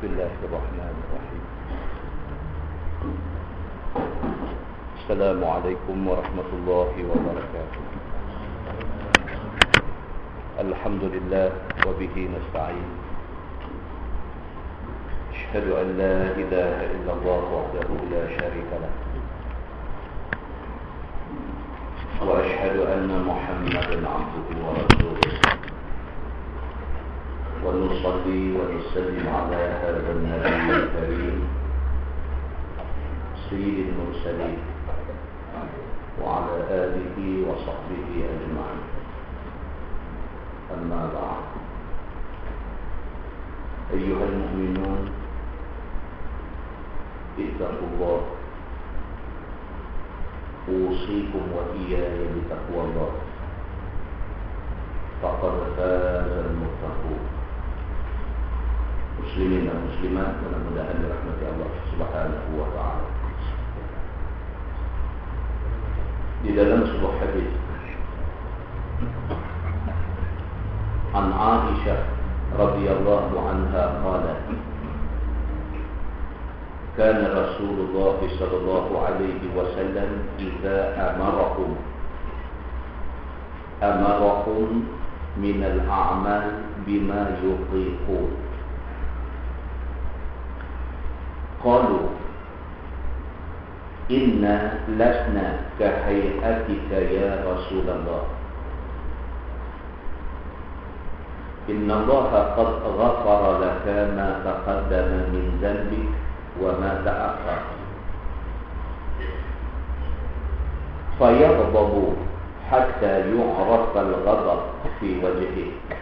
الله الرحمن الرحيم. السلام عليكم ورحمة الله وبركاته. الحمد لله وبه نستعين. أشهد أن لا إله إلا الله وحده لا شريك له، وأشهد أن محمدا عبده ورسوله، ونصلي ونسلم على هذا النبي الكريم سيد المرسلين وعلى آله وصحبه أجمعين. أما بعد، أيها المؤمنون، اتقوا الله. أوصيكم وإياي بتقوى الله، فقد فاز المتقون. Muslimin dan muslimat, mudah-mudahan dirahmati Allah Subhanahu wa ta'ala. Di dalam sebuah hadis an Aisyah radhiyallahu anha qalat, kana Rasulullah sallallahu alaihi wasallam idza amarakum min al-a'mal bima yutiqun. Qalu inna lasna kahay'atika ya Rasulullah, inna Allah qad ghafara laka ma taqaddama min dhanbik wa ma ta'akhkhar. Fayaghdabu hatta yu'rafa al-ghadab fi wajhihi.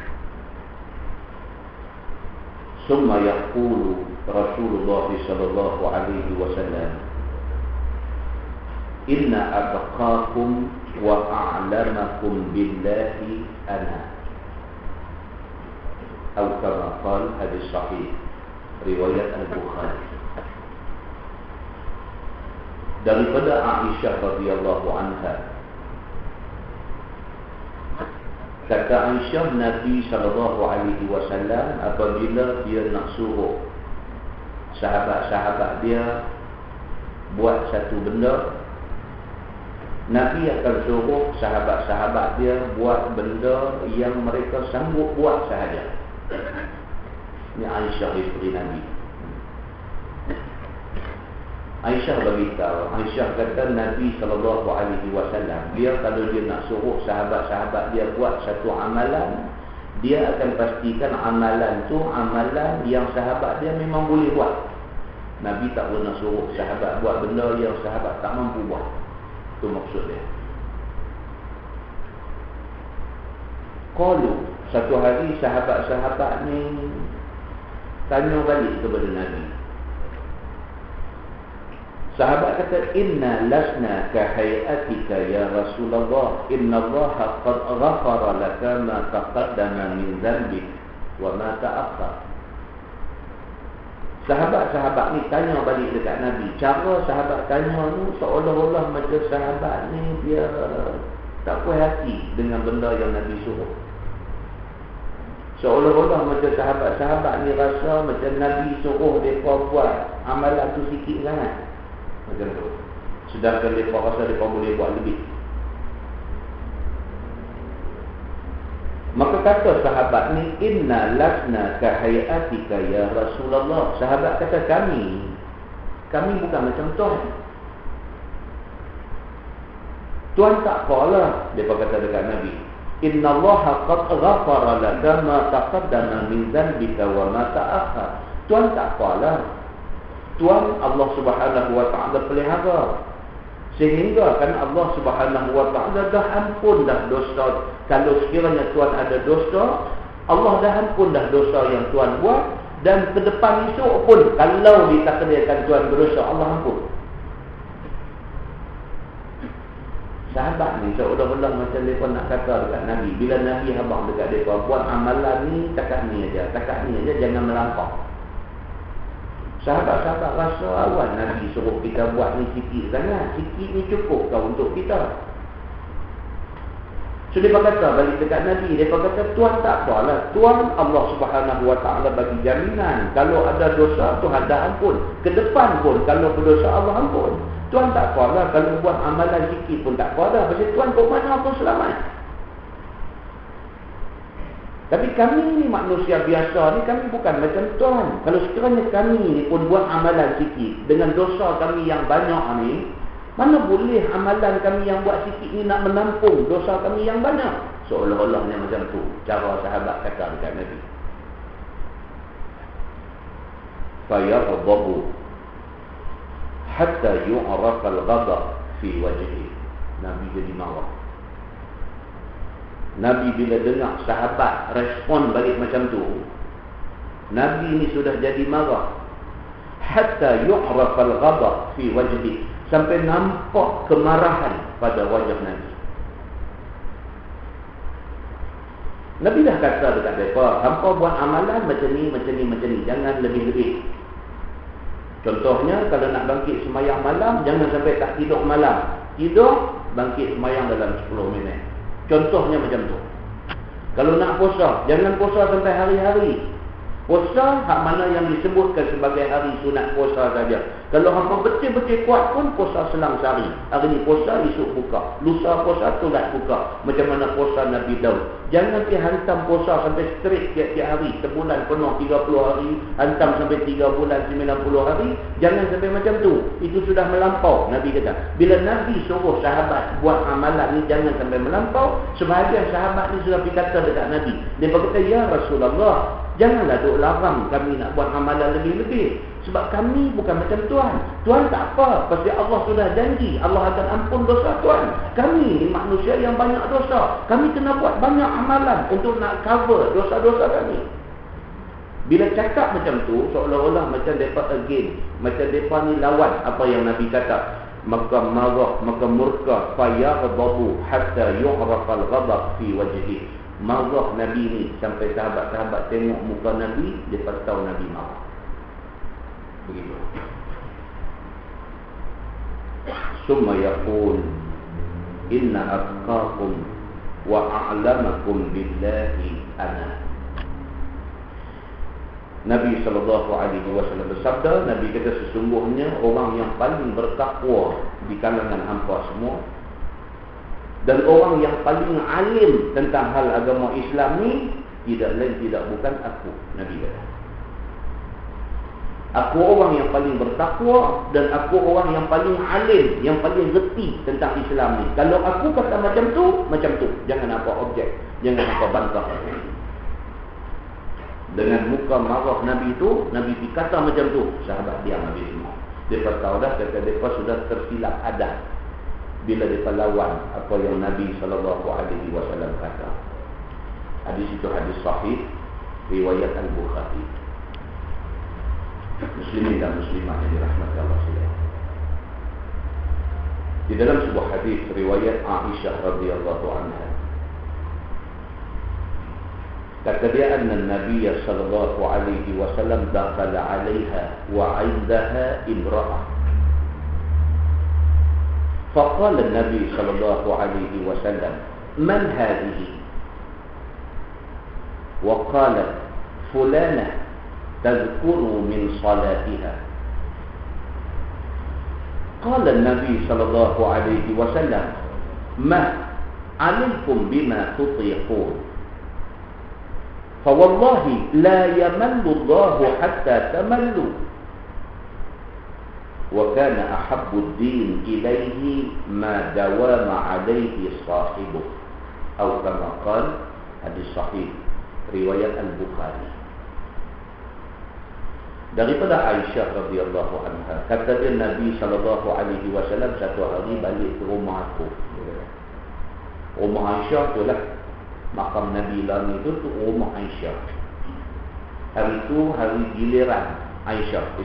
Thumma yaqulu Rasulullah sallallahu alaihi wasallam, inna atqakum wa a'lamakum billahi ana. Atau kama qala, hadis sahih riwayat Al-Bukhari. Daripada Aisyah radhiyallahu anha, kata Aisyah, Nabi sallallahu alaihi wasallam apabila dia nak suruh sahabat-sahabat dia buat satu benda, Nabi akan suruh sahabat-sahabat dia buat benda yang mereka sanggup buat sahaja. Ini Aisyah isteri Nabi. Aisyah beritahu, Aisyah kata Nabi sallallahu alaihi wasallam, dia kalau dia nak suruh sahabat-sahabat dia buat satu amalan, dia akan pastikan amalan tu amalan yang sahabat dia memang boleh buat. Nabi tak pernah suruh sahabat buat benda yang sahabat tak mampu buat. Itu maksud dia. Qalu, satu hari sahabat-sahabat ni tanya balik kepada Nabi. Sahabat kata, inna lasna kahay'atika ya Rasulullah, inna Allah qad ghafara laka ma taqaddama min dhanbik wa ma ta'akhkhar. Sahabat-sahabat ni tanya balik dekat Nabi. Cara sahabat tanya tu seolah-olah macam sahabat ni dia tak puas hati dengan benda yang Nabi suruh. Seolah-olah macam sahabat-sahabat ni rasa macam Nabi suruh mereka buat amalan tu sikit sangat, macam tu. Sedangkan mereka rasa mereka boleh buat lebih. Maka kata sahabat ni, inna lasna kahay'atika ya Rasulullah. Sahabat kata, kami bukan macam tuan. Tuan tak apalah. Mereka kata dekat Nabi, inna Allah qad ghafara laka ma taqaddama min dhanbika wa ma ta'akhkhar. Tuan tak apalah. Tuan Allah Subhanahu wa ta'ala pelihara, sehingga kan Allah Subhanahu wa ta'ala dah ampun dah dosa. Kalau sekiranya Tuan ada dosa, Allah dah ampun dah dosa yang Tuan buat. Dan ke depan esok pun kalau ditakdirkan Tuan berdosa, Allah ampun. Sahabat ni seolah-olah macam mereka nak kata dekat Nabi, bila Nabi habaq dekat mereka, buat amalan ni takat ni aja, jangan melampau. Sahabat-sahabat rasa awal Nabi suruh kita buat ni sikit sangat. Sikit ni cukup kau untuk kita. So mereka kata balik dekat Nabi, mereka kata tuan tak apalah, tuan Allah Subhanahu Wa Taala bagi jaminan kalau ada dosa Tuhan dah ampun, ke depan pun kalau berdosa Allah ampun. Tuan tak apalah, kalau buat amalan sikit pun tak apa dah, pasal tuan kau mana pun selamat. Tapi kami ni manusia biasa ni, kami bukan macam tuan. Kalau sekiranya kami ni pun buat amalan sikit dengan dosa kami yang banyak ni, mana boleh amalan kami yang buat sikit ni nak menampung dosa kami yang banyak? Seolah-olahnya macam tu cara sahabat kata dekat Nabi. Fayaghdhabu hatta yu'raf al-ghadab fi wajhi. Nabi jadi marah. Nabi bila dengar sahabat respon balik macam tu, Nabi ni sudah jadi marah. Hatta yu'raf al-ghadab fi wajhi, sampai nampak kemarahan pada wajah Nabi. Nabi dah kata dekat mereka, hampa buat amalan macam ni, macam ni, macam ni, jangan lebih-lebih. Contohnya, kalau nak bangkit semayang malam, jangan sampai tak tidur malam. Tidur, bangkit semayang dalam 10 minit. Contohnya macam tu. Kalau nak puasa, jangan puasa sampai hari-hari. Puasa hak mana yang disebutkan sebagai hari sunat puasa saja. Kalau hampa betul-betul kuat pun puasa selang sehari. Hari ni puasa, esok buka. Lusa puasa, tulat buka. Macam mana puasa Nabi Daud. Jangan pergi hantam puasa sampai straight tiap-tiap hari. Sebulan penuh 30 hari. Hantam sampai 3 bulan 90 hari. Jangan sampai macam tu. Itu sudah melampau. Nabi kata. Bila Nabi suruh sahabat buat amalan ni jangan sampai melampau. Sebahagian sahabat ni sudah pergi kata dekat Nabi. Dia berkata, ya Rasulullah, janganlah duk larang kami nak buat amalan lebih-lebih. Sebab kami bukan macam Tuhan. Tuhan tak apa. Pasti Allah sudah janji Allah akan ampun dosa Tuhan. Kami ni manusia yang banyak dosa. Kami kena buat banyak amalan untuk nak cover dosa-dosa kami. Bila cakap macam tu, seolah-olah macam mereka again. Macam mereka ni lawan apa yang Nabi kata. Maka marah, maka murka. Fayaghdhabu hatta yu'rafal ghadab fi wajhi. Marah Nabi ni sampai sahabat-sahabat tengok muka Nabi, dia tahu Nabi marah. Begitu. Summa yaqul inna atqakum wa a'lamakum billahi ana. Nabi SAW bersabda, Nabi kata sesungguhnya orang yang paling bertakwa di kalangan hampa semua dan orang yang paling alim tentang hal agama Islam ni tidak lain tidak bukan aku. Nabi kata, aku orang yang paling bertakwa dan aku orang yang paling alim, yang paling reti tentang Islam ni. Kalau aku kata macam tu, jangan apa objek, jangan apa bantah. Dengan muka marah Nabi itu, Nabi kata macam tu, sahabat diam habis semua. Mereka tahu dah, kata mereka sudah tersilap adab bila mereka lawan apa yang Nabi SAW kata. Hadis itu hadis sahih, riwayat Al-Bukhari. Muslimin dan muslimah yang dirahmati Allah sekalian. Di dalam sebuah hadis riwayat Aisyah radhiyallahu anha, kata dia, anna Nabi sallallahu alaihi wasallam dakhala 'alaiha wa 'indaha imra'ah. فقال النبي صلى الله عليه وسلم من هذه؟ وقالت فلانة تذكر من صلاتها. قال النبي صلى الله عليه وسلم ما علمكم بما تطيقون؟ فوالله لا يمل الله حتى تملوا. وكان أحب الدين إليه ما دوام عليه صاحبه أو كما قال hadis sahih riwayat Al-Bukhari. Daripada Aisyah radhiyallahu anha, kata dia Nabi sallallahu alaihi wasallam satu hari balik ke rumah aku. Rumah Aisyah tu lah makam Nabi Lami tu rumah Aisyah. Hari itu hari giliran Aisyah,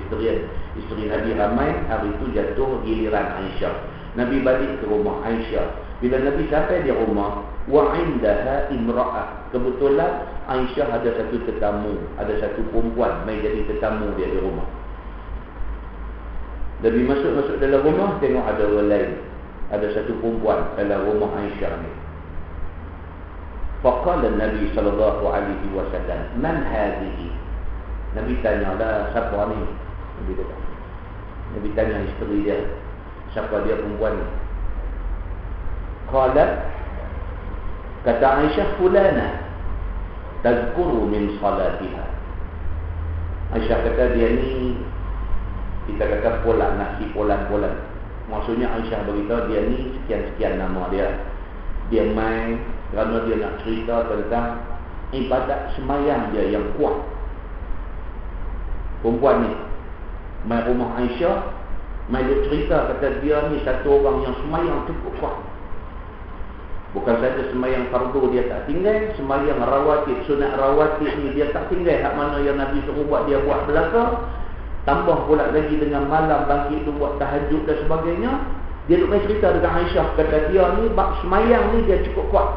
isteri Nabi ramai, hari itu jatuh giliran Aisyah. Nabi balik ke rumah Aisyah. Bila Nabi sampai di rumah, wa indaha imra'ah. Kebetulan Aisyah ada satu tetamu, ada satu perempuan mai jadi tetamu dia di rumah. Nabi masuk dalam rumah, tengok ada orang lain, ada satu perempuan dalam rumah Aisyah ni. Faqala Nabi sallallahu alaihi wasallam, "Man hadhihi?" Nabi tanya, "Lah, siapa ni?" Nabi kata. Nabi tanya isteri dia, "Siapa dia perempuan ni?" Qalat, kata Aisyah, "Fulana tazkuru min salatiha." Aisyah kata dia ni, kita kata polan, nasi polan-polan. Maksudnya Aisyah beritahu dia ni sekian-sekian nama dia. Dia main kerana dia nak cerita tentang ibadat semayang dia yang kuat. Perempuan ni main rumah Aisyah, main dia cerita, kata dia ni satu orang yang semayang cukup kuat. Bukan saja semayang fardu dia tak tinggal, semayang rawatib, sunat rawatib ni dia tak tinggal. Hak mana yang Nabi suruh buat dia buat belakang. Tambah pula lagi dengan malam bangkit tu buat tahajud dan sebagainya. Dia duk main cerita dengan Aisyah, kata dia ni bab semayang ni dia cukup kuat.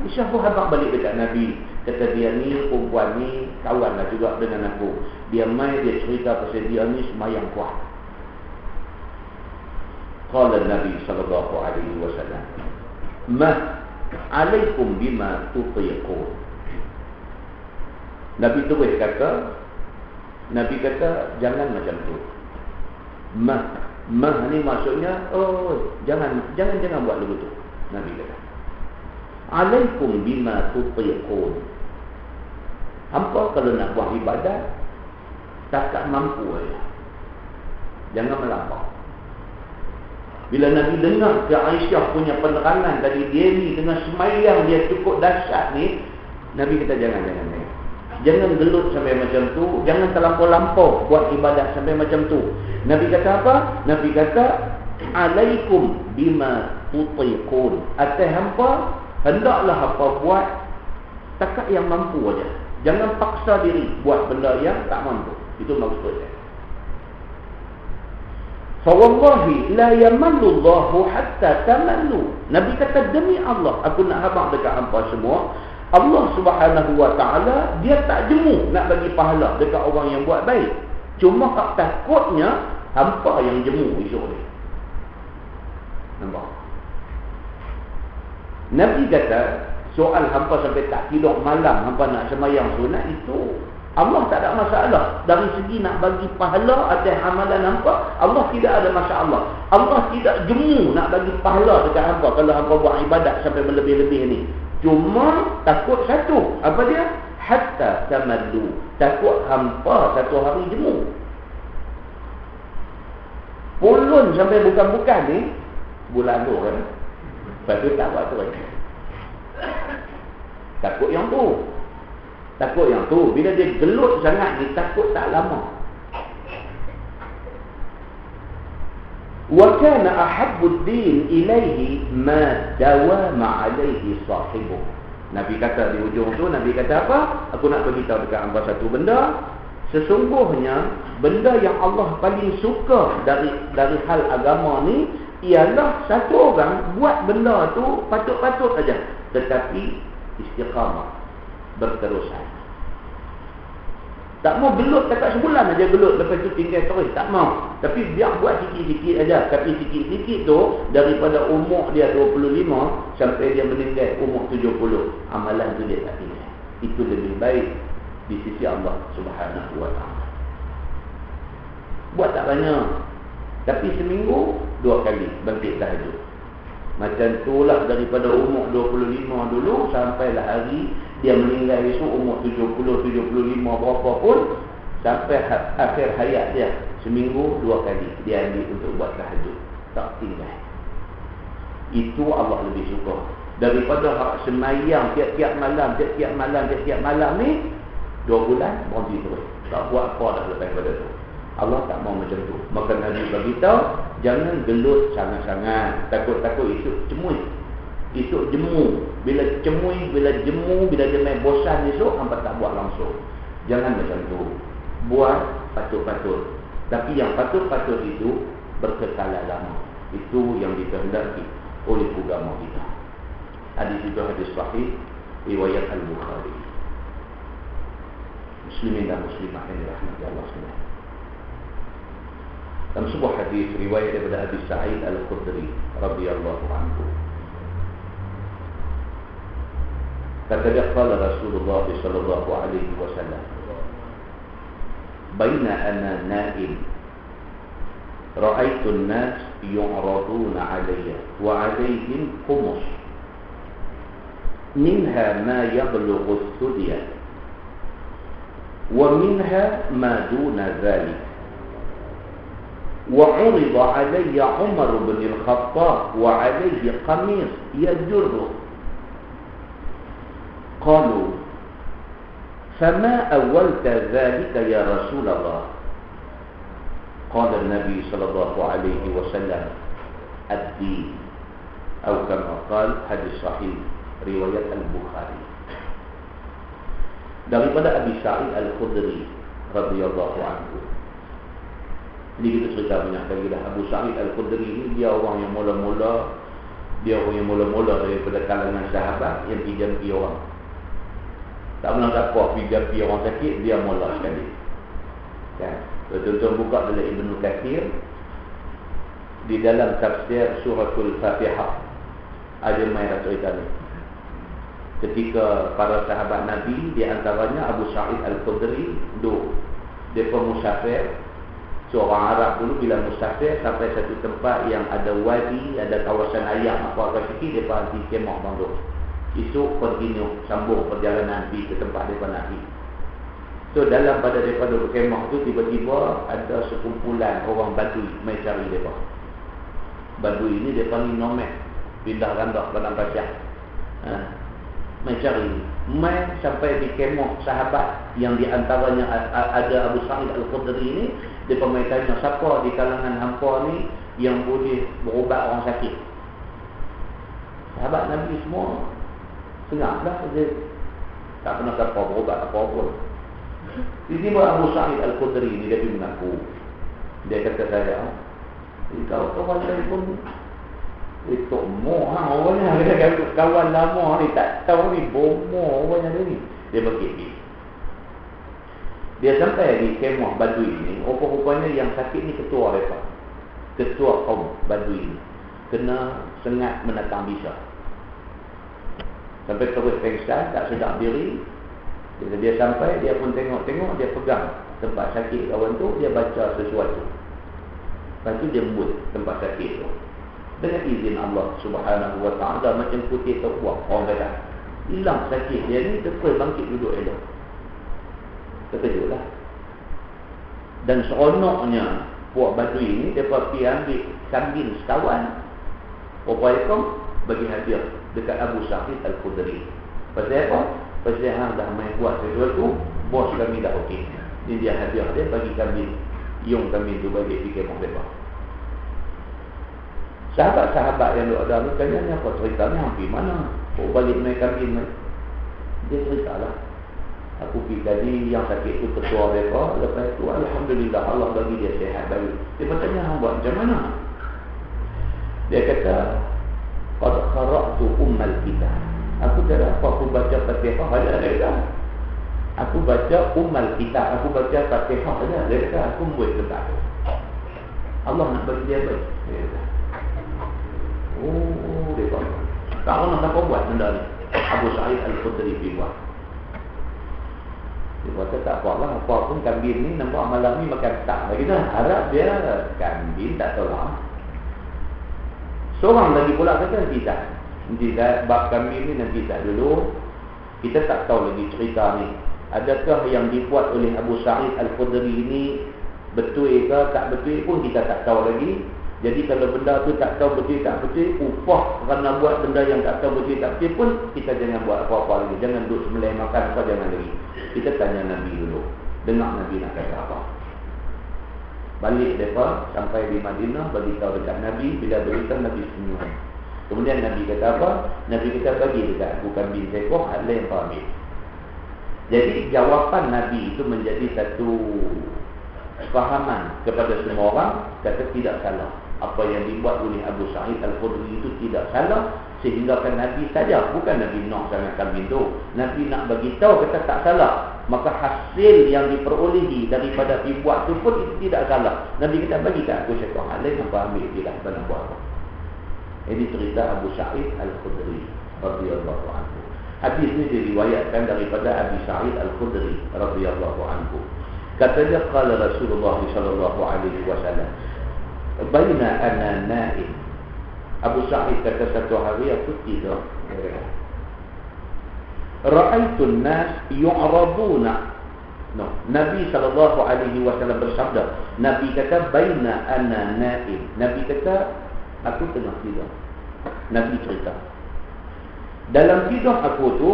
Aisyah pun habaq balik dekat Nabi, kata dia ni perempuan ni kawanlah juga dengan aku. Dia main dia cerita pasal dia ni semayang kuat. Qala Nabi sallallahu alaihi wasallam, "Ma alaikum bima tutiqun." Nabi terus kata, Nabi kata jangan macam tu. Mah ni maksudnya jangan buat lagu tu. Nabi kata, "Alaikum bima tutiqun." Hampa kalau nak buat ibadat takat mampu aja. Jangan melampau. Bila Nabi dengar ke Aisyah punya penerangan tadi, dia ni dengan semayang dia cukup dahsyat ni, Nabi kata jangan. Jangan gelut sampai macam tu, jangan terlampau-lampau buat ibadat sampai macam tu. Nabi kata apa? Nabi kata, "Alaikum bima tutiqun." Atas hampa hendaklah hampa buat takat yang mampu aja. Jangan paksa diri buat benda yang tak mampu. Itu maksudnya. Fawallahi la yamallu Allahu hatta tamallu. Nabi kata demi Allah, aku nak habaq dekat hampa semua, Allah Subhanahu wa taala dia tak jemu nak bagi pahala dekat orang yang buat baik. Cuma takutnya hampa yang jemu esok ni. Nampak? Nabi kata soal hampa sampai tak tidur malam, hampa nak sembahyang sunat, itu Allah tak ada masalah. Dari segi nak bagi pahala atas amalan hampa, Allah tidak ada masalah. Allah tidak jemu nak bagi pahala dekat hampa kalau hampa buat ibadat sampai berlebih-lebih ni. Cuma takut satu, apa dia? Hatta tamallu. Takut hampa satu hari jemu. Pulun sampai bukan-bukan ni bulan tu kan. Lepas tu tak buat tu kan. Takut yang tu. Takut yang tu. Bila dia gelut sangat ni, takut tak lama. Wa kana ahabbud din ilaihi ma dawama alaihi sahibuh. Nabi kata di ujung tu, Nabi kata apa? Aku nak beritahu dekat hangpa satu benda. Sesungguhnya benda yang Allah paling suka dari hal agama ni ialah satu orang buat benda tu patut-patut saja, tetapi istiqamah, berterusan. Tak mau gelut dekat sebulan aja gelut, lepas tu tinggal terus, tak mau. Tapi biar buat sikit-sikit aja. Tapi sikit-sikit tu daripada umur dia 25 sampai dia meninggal umur 70, amalan tu dia tak tinggal. Itu lebih baik di sisi Allah Subhanahu wa taala. Buat tak banyak, tapi seminggu 2 kali bangkit tahajud. Macam itulah daripada umur 25 dulu sampailah hari dia meninggal esok umur 70, 75 berapa pun, sampai akhir hayat dia seminggu 2 kali dia ambil untuk buat tahajud, tak tinggal. Itu Allah lebih suka daripada hak semayang tiap-tiap malam ni 2 bulan berhenti terus, tak buat apa dah lepas pada tu. Allah tak mau macam tu. Maka Nabi beritahu jangan gelut sangat-sangat, takut-takut esok cemui, esok jemu. Bila cemui, bila jemu, bila dia main bosan esok, hampa tak buat langsung. Jangan macam tu. Buat patut-patut. Tapi yang patut-patut itu berkekalan lama. Itu yang dikehendaki oleh agama kita. Hadis itu hadis sahih riwayat Al-Bukhari. Muslimin dan muslimah yang dirahmati Allah sekalian. Dalam sebuah hadis riwayat daripada Abi Sa'id Al-Khudri radhiyallahu anhu, Kata dia, qala Rasulullah sallallahu alaihi wasallam, baina ana naim ra'aitu an-nas yu'raduna 'alayya wa 'alayhim khumus minha ma yablughu as-sudya wa minha ma duna dhalik wa 'urida 'alayya Umar bin al-Khattab wa 'alayhi qamis yajurru. قالوا فما أولت ذلك يا رسول الله؟ قال النبي صلى الله عليه وسلم الدين، أو كما قال hadis sahih riwayat Al-Bukhari. Daripada Abi Sa'id Al-Khudri radhiyallahu anhu. Ini kita cerita banyak kali dah. Abu Sa'id Al-Khudri ini dia orang yang mula-mula daripada kalangan sahabat yang pinjam orang. Tak pernah dapat pergi orang sakit, dia mula sekali. Kan? Tuan-tuan buka dalam Ibnu Katsir di dalam tafsir suratul Fatihah ada main cerita ni. Ketika para sahabat Nabi, di antaranya Abu Sa'id Al-Khudri, dia musafir. Seorang Arab dulu bila musafir sampai satu tempat yang ada wadi, ada kawasan ayam apa sikit, dia berhenti kemah bang. Esok continue sambung perjalanan pergi ke tempat mereka nak pergi. So dalam pada daripada berkemah tu tiba-tiba ada sekumpulan orang Badui mai cari mereka. Badui ni dia panggil nomad, pindah randah padang pasir. Mai cari, mai sampai di kemah sahabat yang di antaranya ada Abu Sa'id Al-Khudri ni. Dia mai tanya, siapa di kalangan hampa ni yang boleh berubat orang sakit? Sahabat Nabi semua tengahlah saja, tak pernah siapa berubat apa-apa. Tiba-tiba Abu Sa'id Al-Khudri ni dia mengaku. Dia kata saya, kalau kawan saya pun itu orangnya dia kawan lama ni tak tahu ni bomoh orangnya ni. Dia pergi. Dia sampai di kemah Badui ni, rupa-rupanya yang sakit ni ketua mereka. Ketua kaum Badui ni kena sengat menatang bisa. Sampai terus pengsan, tak sedar diri. Bila dia sampai, dia pun tengok-tengok, dia pegang tempat sakit kawan tu, dia baca sesuatu. Lepas tu dia embut tempat sakit tu. Dengan izin Allah Subhanahu Wa Ta'ala, macam putih terbuang. Orang kata, hilang sakit dia ni, terus bangkit duduk elok. Terkejutlah. Dan seronoknya, puak Badui ni, dia pergi ambil kambing sekawan. Rupanya bagi hadiah dekat Abu Sa'id Al-Khudri. Pasal apa? Pasal hang dah main buat sesuatu, bos kami dah okey. Ini dia hadiah dia bagi kambing. Yung kambing tu bagi fikir mereka. Sahabat-sahabat yang ada ni tanya apa ceritanya, pergi mana? Kau balik main kambing ni. Dia ceritalah. Aku pergi tadi yang sakit tu ketua mereka, lepas tu alhamdulillah Allah bagi dia sihat baik. Dia bertanya, hang buat macam mana? Dia kata, qad qara'tu ummal kitab. Aku tak apa, aku baca Fatihah saja dah. Aku baca ummal kitab, aku baca Fatihah saja dah. Aku buat tempat tu. Allah nak bagi dia baik. Dia kata, tak pernah nak buat benda ni. Abu Sa'id Al-Khudri buat. Dia kata tak apalah, apa pun kambing ni nampak malam ni makan tak lagi dah. Harap dia kambing tak tolong. Seorang lagi pula kata nanti tak bab kambing ni nanti tak dulu. Kita tak tahu lagi cerita ni. Adakah yang dibuat oleh Abu Sa'id Al-Khudri ini betul ke tak betul pun kita tak tahu lagi. Jadi kalau benda tu tak tahu betul tak betul, upah kerana buat benda yang tak tahu betul tak betul pun, kita jangan buat apa-apa lagi. Jangan duduk sembelih makan apa, jangan lagi. Kita tanya Nabi dulu. Dengar Nabi nak kata apa. Balik mereka sampai di Madinah, bagi tahu dekat Nabi. Bila beritahu Nabi senyum. Kemudian Nabi kata apa? Nabi kata bagi dekat aku kambing seekor, ada yang ambil. Jadi jawapan Nabi itu menjadi satu fahaman kepada semua orang, kata tidak salah. Apa yang dibuat oleh Abu Sa'id Al-Khudri itu tidak salah, sehingga kan Nabi saja, bukan Nabi nak sangat kambing tu. Nabi nak bagi tahu kata tak salah. Maka hasil yang diperolehi daripada dibuat tu pun itu tidak salah. Nabi kata bagi kat aku seekor halal, apa ambil tidak benar buat apa. Ini cerita Abu Sa'id Al-Khudri radhiyallahu anhu. Hadis ini diriwayatkan daripada Abi Sa'id Al-Khudri radhiyallahu anhu. Katanya qala Rasulullah sallallahu alaihi wasallam, "Baina ana na'im." Abu Sa'id kata satu hari aku tidur. Ra'aitu an-nas yu'raduna. No, Nabi sallallahu alaihi wasallam bersabda, Nabi kata baina ana na'im. Nabi kata aku tengah tidur. Nabi cerita. Dalam tidur aku tu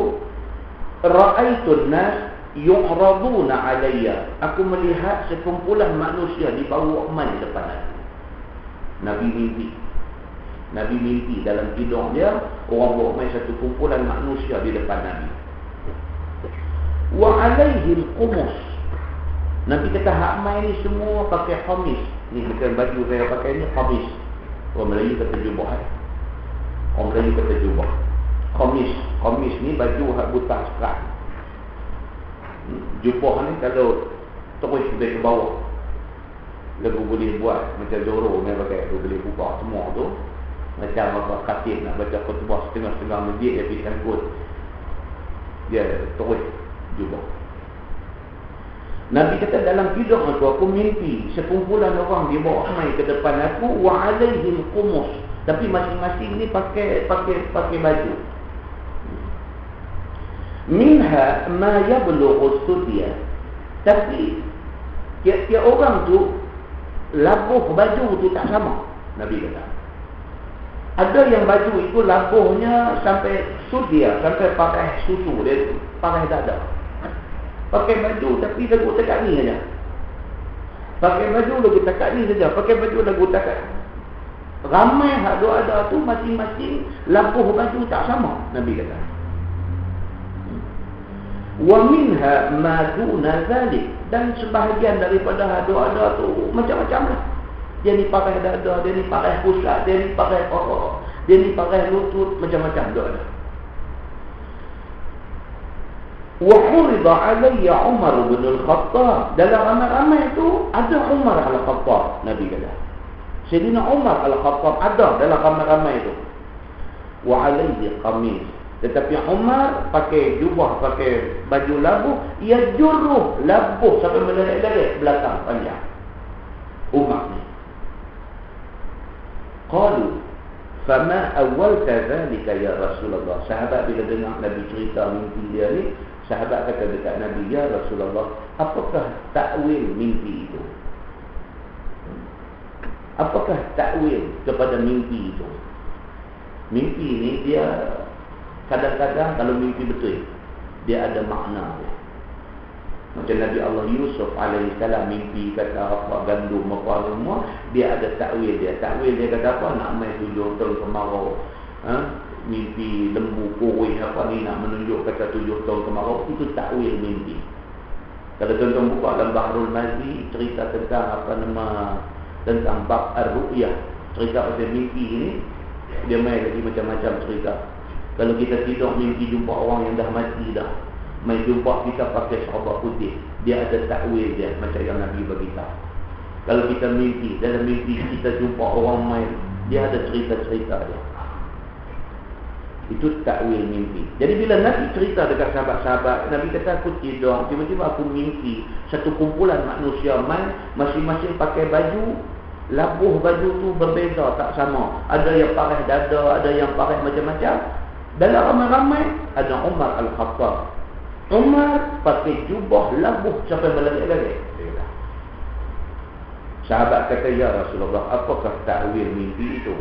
ra'aitu an-nas yu'raduna alayya. Aku melihat sekumpulan manusia dibawa mai depan aku. Nabi mimpi. Nabi mimpi dalam tidur dia, orang bawa mai satu kumpulan manusia di depan Nabi. Wa alaihi al-qumus. Nabi kata hak mai ni semua pakai khamis. Ni bukan baju saya pakai ni khamis. Orang Melayu kata jubah. Orang Melayu kata jubah. Khamis. Khamis ni baju hak buta sekat. Jubah ni kalau terus sampai ke bawah, lagu boleh buat macam Zoro ni pakai tu, boleh buka semua tu. Macam apa khatib nak baca khutbah setengah-setengah masjid dia pergi sangkut, dia terus jubah. Nabi kata dalam tidur aku mimpi sekumpulan orang dibawa mai ke depan aku, wa alaihim qumus, tapi masing-masing ni pakai baju. Minha ma yablughu sudya, tapi tiap-tiap orang tu labuh baju tu tak sama. Nabi kata ada yang baju itu labuhnya sampai sudya, sampai pakai susu, dia pakai dada. Pakai baju tapi lagu tekak ni saja. Pakai baju lagu tekak ni saja. Pakai baju lagu tekak. Ramai hak ada tu masing-masing labuh baju tak sama. Nabi kata. Wa minha ma duna zalik, dan sebahagian daripada ada tu macam-macam lah. Dia ni pakai dada, dia ni pakai pusat, dia ni pakai pokok, dia ni pakai lutut, macam-macam ada. Wa hurida alayya Umar bin Al-Khattab. Dalam ramai-ramai tu ada Umar Al-Khattab. Nabi kata Sayyidina Umar Al-Khattab ada dalam ramai-ramai tu. Wa alayhi qamis, tetapi Umar pakai jubah, pakai baju labuh, ia juruh labuh sampai melerak-lerak belakang panjang Umar ni. Qalu fama awwalta dhalika ya Rasulullah. Sahabat bila dengar Nabi cerita mimpi dia ni, sahabat kata dekat Nabi, ya Rasulullah, apakah takwil mimpi itu? Apakah takwil kepada mimpi itu? Mimpi ni dia kadang-kadang kalau mimpi betul, dia ada makna dia. Macam Nabi Allah Yusuf alaihissalam mimpi kata apa gandum apa semua, dia ada takwil dia. Takwil dia kata apa, nak main 7 tahun kemarau. Mimpi lembu kurih apa ni, nak menunjuk kata 7 tahun kemarau. Itu takwil mimpi. Kalau tuan-tuan buka dalam Bahrul Mazi, cerita tentang apa nama, tentang bab ar-ru'yah, cerita pasal mimpi ni, dia main lagi macam-macam cerita. Kalau kita tidur mimpi jumpa orang yang dah mati dah, main jumpa kita pakai serba putih, dia ada takwil dia macam yang Nabi beritahu. Kalau kita mimpi, dalam mimpi kita jumpa orang main, dia ada cerita-cerita dia. Itu takwil mimpi. Jadi bila Nabi cerita dekat sahabat-sahabat, Nabi kata aku tidur, tiba-tiba aku mimpi satu kumpulan manusia main, masing-masing pakai baju, labuh baju tu berbeza, tak sama. Ada yang pakai dada, ada yang pakai macam-macam. Dalam ramai-ramai ada Umar Al-Khattab. Umar pakai jubah labuh sampai melerak-lerak. Sahabat kata, ya Rasulullah, apakah takwil mimpi itu?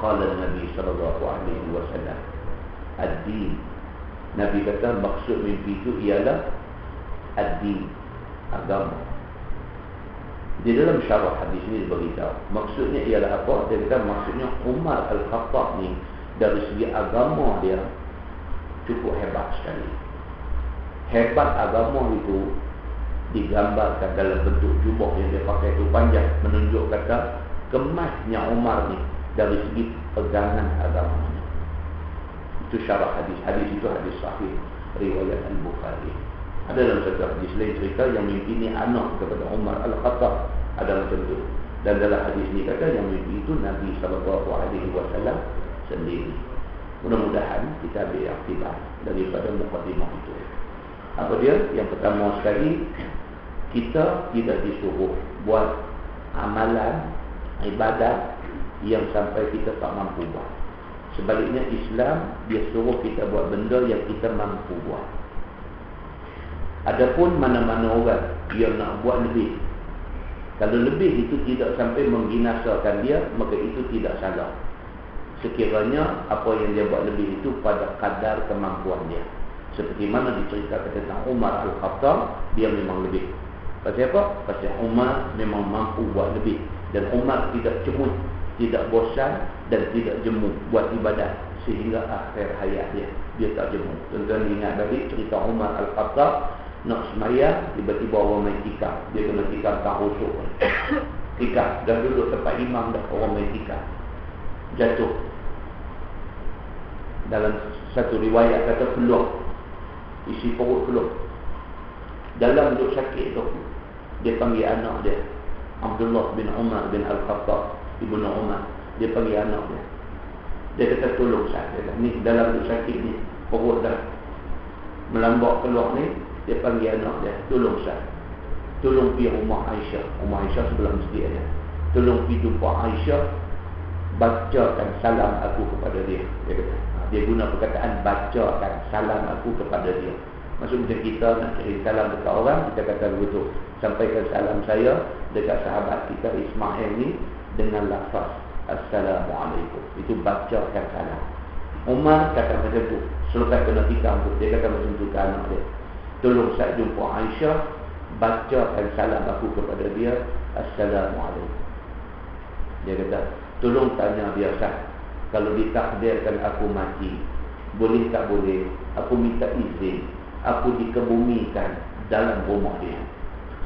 Qala Nabi sallallahu alaihi wasallam, ad-din. Nabi kata maksud mimpi itu ialah ad-din, agama. Di dalam syarah hadis ini diberitahu maksudnya ialah apa. Dia kata maksudnya Umar Al-Khattab ni dari segi agama dia cukup hebat sekali. Hebat agama itu digambarkan dalam bentuk jubah yang dia pakai itu panjang, menunjuk kata kemasnya Umar ni dari segi pegangan agamanya. Itu syarah hadis. Hadis itu hadis sahih riwayat Al-Bukhari. Ada dalam satu hadis lain cerita yang mimpi ni anak kepada Umar Al-Khattab, ada macam itu. Dan dalam hadis ni kata yang mimpi itu Nabi SAW sendiri. Mudah-mudahan kita ambil aktibat daripada mukadimah itu. Apa dia? Yang pertama sekali, kita tidak disuruh buat amalan, ibadat yang sampai kita tak mampu buat. Sebaliknya Islam, dia suruh kita buat benda yang kita mampu buat. Adapun mana-mana orang yang nak buat lebih, kalau lebih itu tidak sampai membinasakan dia, maka itu tidak salah. Sekiranya apa yang dia buat lebih itu pada kadar kemampuan dia. Seperti mana diceritakan tentang Umar Al-Khattab, dia memang lebih. Pasal apa? Pasal Umar memang mampu buat lebih. Dan Umar tidak cemut, tidak bosan dan tidak jemu buat ibadat sehingga akhir hayat dia tak jemu. Tuan-tuan ingat balik cerita Umar Al-Khattab nak semaya, tiba-tiba orang main tikam. Dia kena tikam tak rusuk. Tikam, dah duduk tempat imam dah, orang main tikam, jatuh. Dalam satu riwayat kata peluh, isi perut peluh. Dalam duduk sakit tu, dia panggil anak dia, Abdullah bin Umar bin Al-Khattab, Ibnu Umar. Dia panggil anak dia. Dia kata tolong saya. Ni dalam duduk sakit ni, perut dah melambak keluar ni. Dia panggil anak dia, tolong saya. Tolong pergi rumah Aisyah. Rumah Aisyah sebelah masjid dia. Tolong pergi jumpa Aisyah, bacakan salam aku kepada dia. Dia kata, dia guna perkataan bacakan salam aku kepada dia. Maksud macam kita nak kirim salam dekat orang, kita kata begitu, sampaikan salam saya dekat sahabat kita Ismail ni dengan lafaz Assalamualaikum. Itu bacakan salam. Umar kata macam tu. Selepas kena tikam tu, dia kata macam tu ke anak dia. Tolong saya jumpa Aisyah, bacakan salam aku kepada dia, Assalamualaikum. Dia kata, tolong tanya dia Sah, kalau ditakdirkan aku mati, boleh tak boleh aku minta izin, aku dikebumikan dalam rumah dia.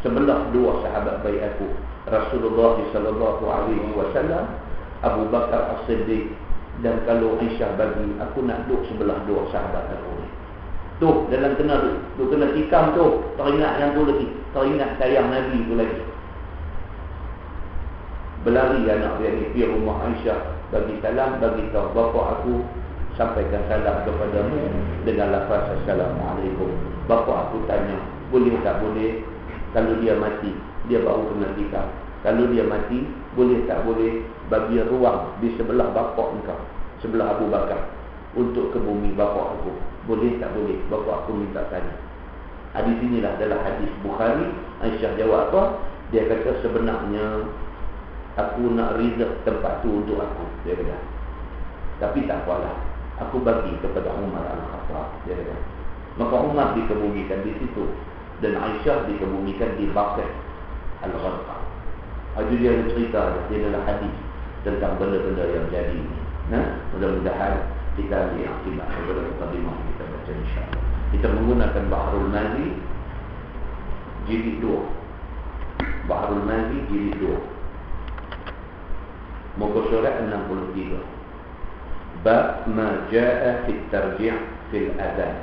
Sebelah dua sahabat baik aku, Rasulullah sallallahu alaihi wasallam, Abu Bakar As-Siddiq, dan kalau Aisyah bagi, aku nak duduk sebelah dua sahabat aku ni. Tu dalam kena tu kena tikam tu, teringat yang tu lagi, teringat sayang Nabi tu lagi. Berlari anak dia ni pergi rumah Aisyah, bagi salam, bagi tahu bapa aku sampaikan salam kepadamu dengan lafaz Assalamualaikum. Bapa aku tanya, boleh tak boleh kalau dia mati, dia baru kena tikam. Kalau dia mati, boleh tak boleh bagi ruang di sebelah bapa engkau, sebelah Abu Bakar, untuk ke bumi bapa aku. Boleh tak boleh? Bapa aku minta tanya. Hadis inilah adalah hadis Bukhari. Aisyah jawab apa? Dia kata sebenarnya aku nak reserve tempat tu untuk aku. Dia kata, tapi tak apalah, aku bagi kepada Umar Al-Khattab. Dia kata, maka Umar dikebumikan di situ dan Aisyah dikebumikan di Baqi' Al-Gharqad. Itu dia cerita, dia adalah hadis tentang benda-benda yang jadi ini. Mudah-mudahan kita ambil akibat daripada mukadimah kita baca insya-Allah. Kita menggunakan Bahrul Mazi jilid 2. Bahrul Mazi jilid 2. Muka surat 63. Bab ma jaa fi tarji' fil adhan.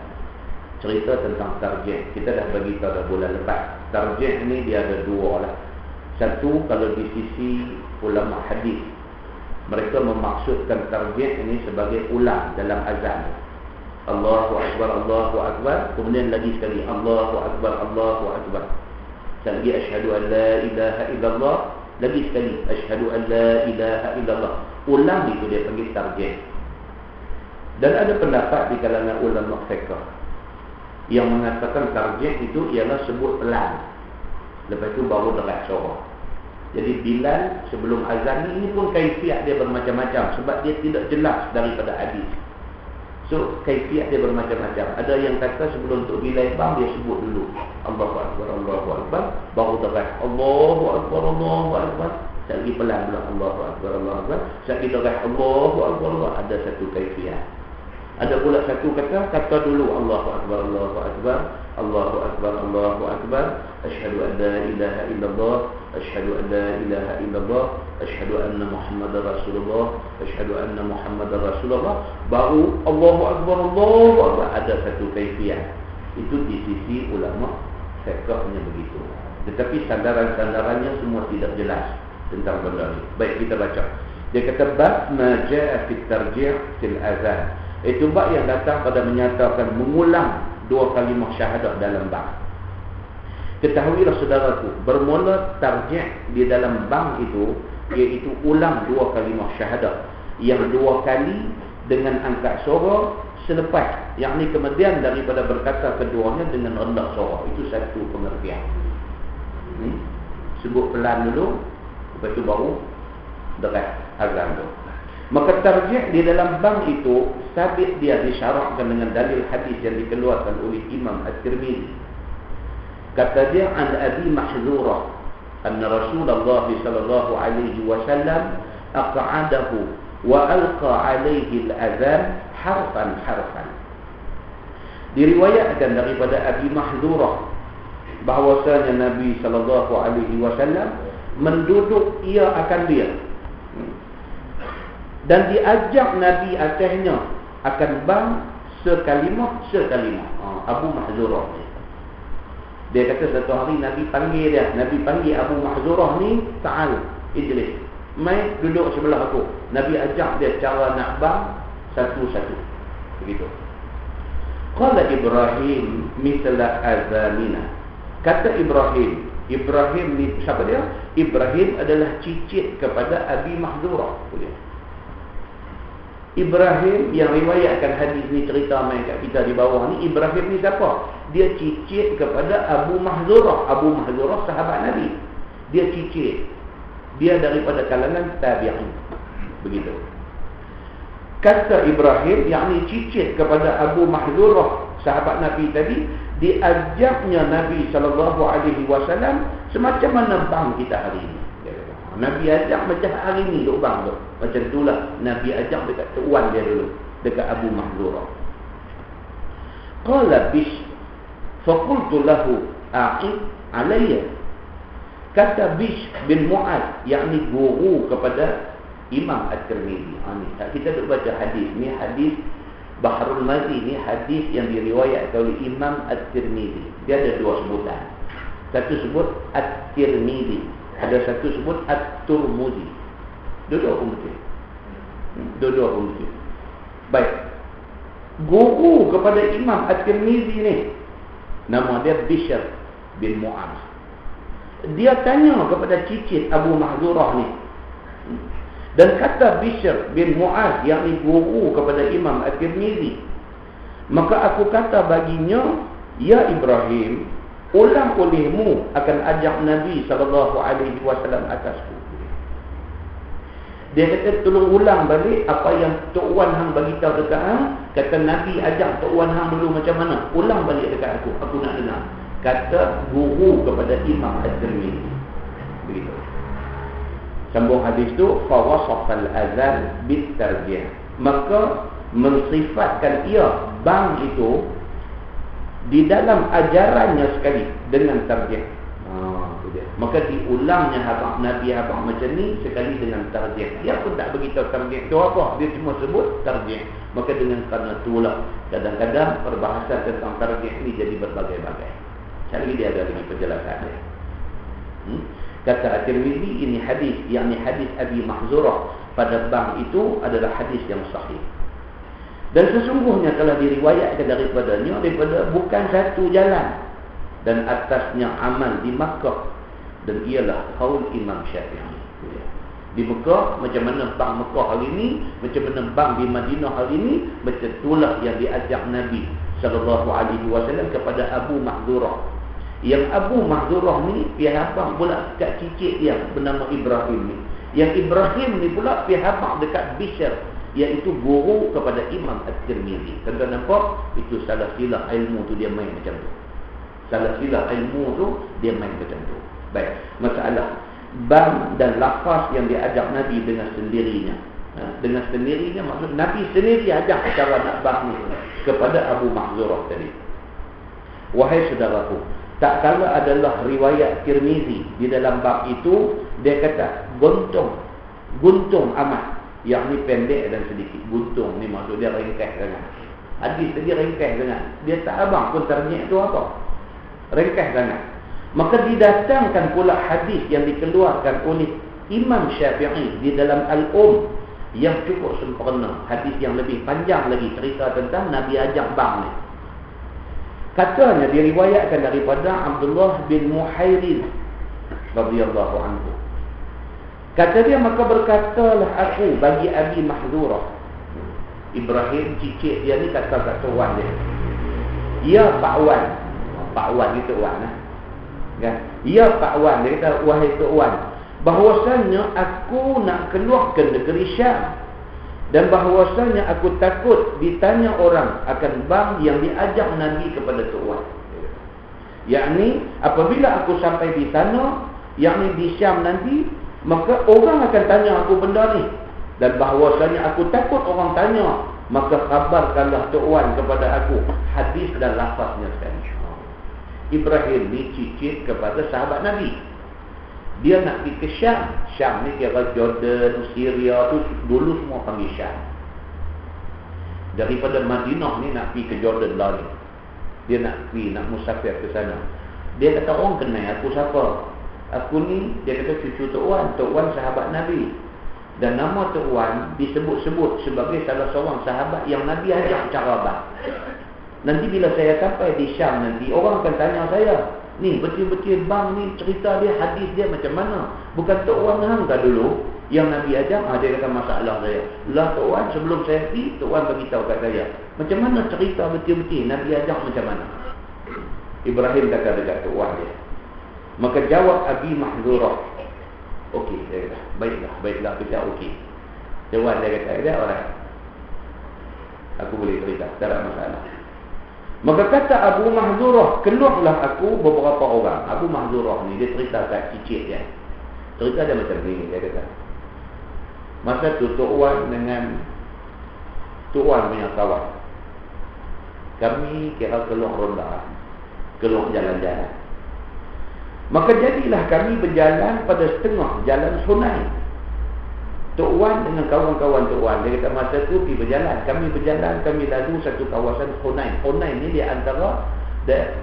Cerita tentang tarji'. Kita dah bagi tahu dah bulan lepas. Tarji' ni dia ada dua lah. Satu, kalau di sisi ulama hadis, mereka memaksudkan tarjih ini sebagai ulang dalam azan. Allahu Akbar, Allahu Akbar. Kemudian lagi sekali Allahu Akbar, Allahu Akbar. Lagi asyhadu an la ilaha illallah. Lagi sekali asyhadu an la ilaha illallah. Ulang itu dia panggil tarjih. Dan ada pendapat di kalangan ulama fiqh yang mengatakan tarjih itu ialah sebut pelan, lepas itu baru deras suara. Jadi Bilal sebelum azan ini pun kaifiat dia bermacam-macam sebab dia tidak jelas daripada hadis. So kaifiat dia bermacam-macam. Ada yang kata sebelum untuk Bilal bang dia sebut dulu Allahu Akbar, Allahu Akbar, baru deras Allahu Akbar, Allahu Akbar. Sekali pelan pula Allahu Akbar, Allahu Akbar. Sekali deras Allahu Akbar, Allah. Ada satu kaifiat. Ada pula satu kata dulu Allahu Akbar, Allahu Akbar, Allahu Akbar, Allahu Akbar, asyhadu an la ilaha illallah, asyhadu an la ilaha illallah, asyhadu anna Muhammadar Rasulullah, asyhadu anna Muhammadar Rasulullah, baru Allahu Akbar, Allahu Akbar. Ada satu kaifiat. Itu di sisi ulama fiqhnya begitu. Tetapi sandaran-sandarannya semua tidak jelas tentang benda ini. Baik, kita baca. Dia kata bab ma jaa fi tarji' fil azan. Itu bab yang datang pada menyatakan mengulang dua kalimah syahadat dalam bank. Ketahuilah saudaraku, bermula tarjih di dalam bank itu, iaitu ulang dua kalimah syahadat yang dua kali dengan angkat suara selepas, yakni kemudian daripada berkata keduanya dengan rendah suara. Itu satu pengertian. Sebut pelan dulu, lepas itu baru deras azan tu. Maka tarjih di dalam bank itu sabit dia disyaratkan dengan dalil hadis yang dikeluarkan oleh Imam At-Tirmizi. Kata dia, an Abi Mahzurah anna Rasulullah sallallahu alaihi wasallam aq'adahu wa alqa alaihi al-adhan harfan harfan. Diriwayatkan daripada Abi Mahzurah bahwasanya Nabi sallallahu alaihi wasallam menduduk ia akan dia, dan diajak Nabi atasnya akan bang sekalimah sekalimah. Abu Mahzurah ni, dia kata satu hari Nabi panggil dia, Nabi panggil Abu Mahzurah ni, ta'al ijlis, mai duduk sebelah aku. Nabi ajak dia cara nak bang satu-satu begitu. Qala Ibrahim misla azamina. Kata Ibrahim ni siapa dia? Ibrahim adalah cicit kepada Abi Mahzurah. Ibrahim yang riwayatkan hadis ni, cerita main kat kita di bawah ni, Ibrahim ni siapa? Dia cicit kepada Abu Mahzurah. Abu Mahzurah sahabat Nabi. Dia cicit. Dia daripada kalangan tabi'in. Begitu. Kata Ibrahim, yakni cicit kepada Abu Mahzurah sahabat Nabi tadi, diajaknya Nabi SAW semacam mana bang kita hari ini. Nabi ajak macam hari ni duk bang tu. Macam itulah Nabi ajak dekat tuan dia dulu, dekat Abu Mahzurah. Qala Bishr faqultu lahu a'id alayya. Kata Bishr bin Mu'adz, yakni guru kepada Imam At-Tirmizi. Kita duk baca hadis ni, hadis Bahrul Mazi ni, hadis yang diriwayatkan oleh Imam At-Tirmizi. Dia ada dua sebutan. Satu sebut At-Tirmizi, ada satu sebut At-Turmudi. Dua-dua pun betul. Dua-dua pun betul. Baik. Guru kepada Imam At-Tirmizi ni, nama dia Bishr bin Mu'adz. Dia tanya kepada cicit Abu Mahzurah ni. Dan kata Bishr bin Mu'adz, yakni guru kepada Imam At-Tirmizi, maka aku kata baginya, ya Ibrahim, ulang olehmu akan ajak Nabi SAW atasku. Dia kata tolong ulang balik apa yang Tok Wan hang bagi tahu dekat hang. Kata Nabi ajak Tok Wan hang dulu macam mana? Ulang balik dekat aku nak dengar. Kata guru kepada Imam At-Tirmizi. Begitu. Sambung hadis tu, fa wasafal azan bit tarjih. Maka mensifatkan ia bang itu di dalam ajarannya sekali dengan tarjih. Maka diulangnya habaq Nabi habaq macam ni sekali dengan tarjih. Dia pun tak beritahu tarjih itu apa, dia cuma sebut tarjih. Maka dengan kerana itulah kadang-kadang perbahasan tentang tarjih ni jadi berbagai-bagai. Sekali dia ada lagi penjelasan dia. Kata At-Tirmizi, ini hadis, yakni hadis Abi Mahzurah pada bab itu adalah hadis yang sahih. Dan sesungguhnya telah diriwayatkan daripadanya bukan satu jalan, dan atasnya amal di Makkah, dan ialah qaul Imam Syafi'i. Di Mekah macam mana bang Mekah hari ini, macam mana bang di Madinah hari ini, macam itulah yang diajak Nabi SAW kepada Abu Mahzurah. Yang Abu Mahzurah ni pihak abang pula kat cicit dia bernama Ibrahim ni. Yang Ibrahim ni pula pihak abang dekat Bishr, iaitu guru kepada Imam At-Tirmizi. Tuan-tuan nampak? Itu salah silah ilmu tu dia main macam tu. Salah silah ilmu tu dia main macam tu. Baik, masalah bang dan lafaz yang diajak Nabi dengan sendirinya. Dengan sendirinya maksud Nabi sendiri ajak cara nak bang ni kepada Abu Mahzurah tadi. Wahai saudaraku, tak kala adalah riwayat Tirmizi di dalam bab itu, dia kata guntung amat, yakni pendek dan sedikit. Guntung ni maksud dia ringkas sangat. Hadis tadi ringkas sangat. Dia tak abang pun terjemah tu apa, ringkas sangat. Maka didatangkan pula hadis yang dikeluarkan oleh Imam Syafi'i di dalam Al-Um, yang cukup sempurna, hadis yang lebih panjang lagi cerita tentang Nabi ajak bang ni. Katanya diriwayatkan daripada Abdullah bin Muhairib radhiyallahu anhu. Kata dia, maka berkatalah aku bagi Abi Mahzurah. Ibrahim cicit dia ni kata wan dia. Ya Pak Wan. Pak Wan itu Wan lah. Kan? Ya Pak Wan, dia kata wahai Tok Wan, bahawasanya aku nak keluar ke negeri Syam, dan bahawasanya aku takut ditanya orang akan bang yang diajak Nabi kepada Tok Wan. Yakni apabila aku sampai di sana, yakni di Syam nanti, maka orang akan tanya aku benda ni, dan bahawasanya aku takut orang tanya, maka khabarkanlah Tok Wan kepada aku hadis dan lafaznya sekali. Ibrahim ni cicit kepada sahabat Nabi. Dia nak pergi ke Syam. Syam ni kira Jordan, Syria tu dulu semua panggil Syam. Daripada Madinah ni nak pergi ke Jordan lah ni. Dia nak pergi, nak musafir ke sana. Dia kata orang kenal aku siapa? Aku ni, dia kata cucu Tok Wan. Tok Wan sahabat Nabi. Dan nama Tok Wan disebut-sebut sebagai salah seorang sahabat yang Nabi ajak cara bang. Nanti bila saya sampai di Syam nanti, orang akan tanya saya, ni betul-betul bang ni cerita dia, hadis dia macam mana? Bukan Tok Wan hang dah dulu yang Nabi ajak? Dia kata masalah saya. Lah Tok Wan sebelum saya pergi, Tok Wan beritahu kat saya. Macam mana cerita betul-betul Nabi ajak macam mana? Ibrahim kata dekat Tok Wan dia. Maka jawab Abi Mahzurah. Okey, dia kata, baiklah, kita okey. Jawab dia kata, orang. Aku boleh cerita, tak ada masalah. Maka kata Abu Mahzurah, keluarlah aku beberapa orang. Abu Mahzurah ni dia cerita kat cicit dia. Cerita dia macam ni, dia kata. Masa tu Tok Wan dengan Tok Wan punya kawan, kami kira keluar ronda, keluar jalan-jalan. Maka jadilah kami berjalan pada setengah jalan Hunain. Tok Wan dengan kawan-kawan Tok Wan, dia kata masa tu pergi berjalan. Kami lalu satu kawasan Hunain. Hunain ni dia antara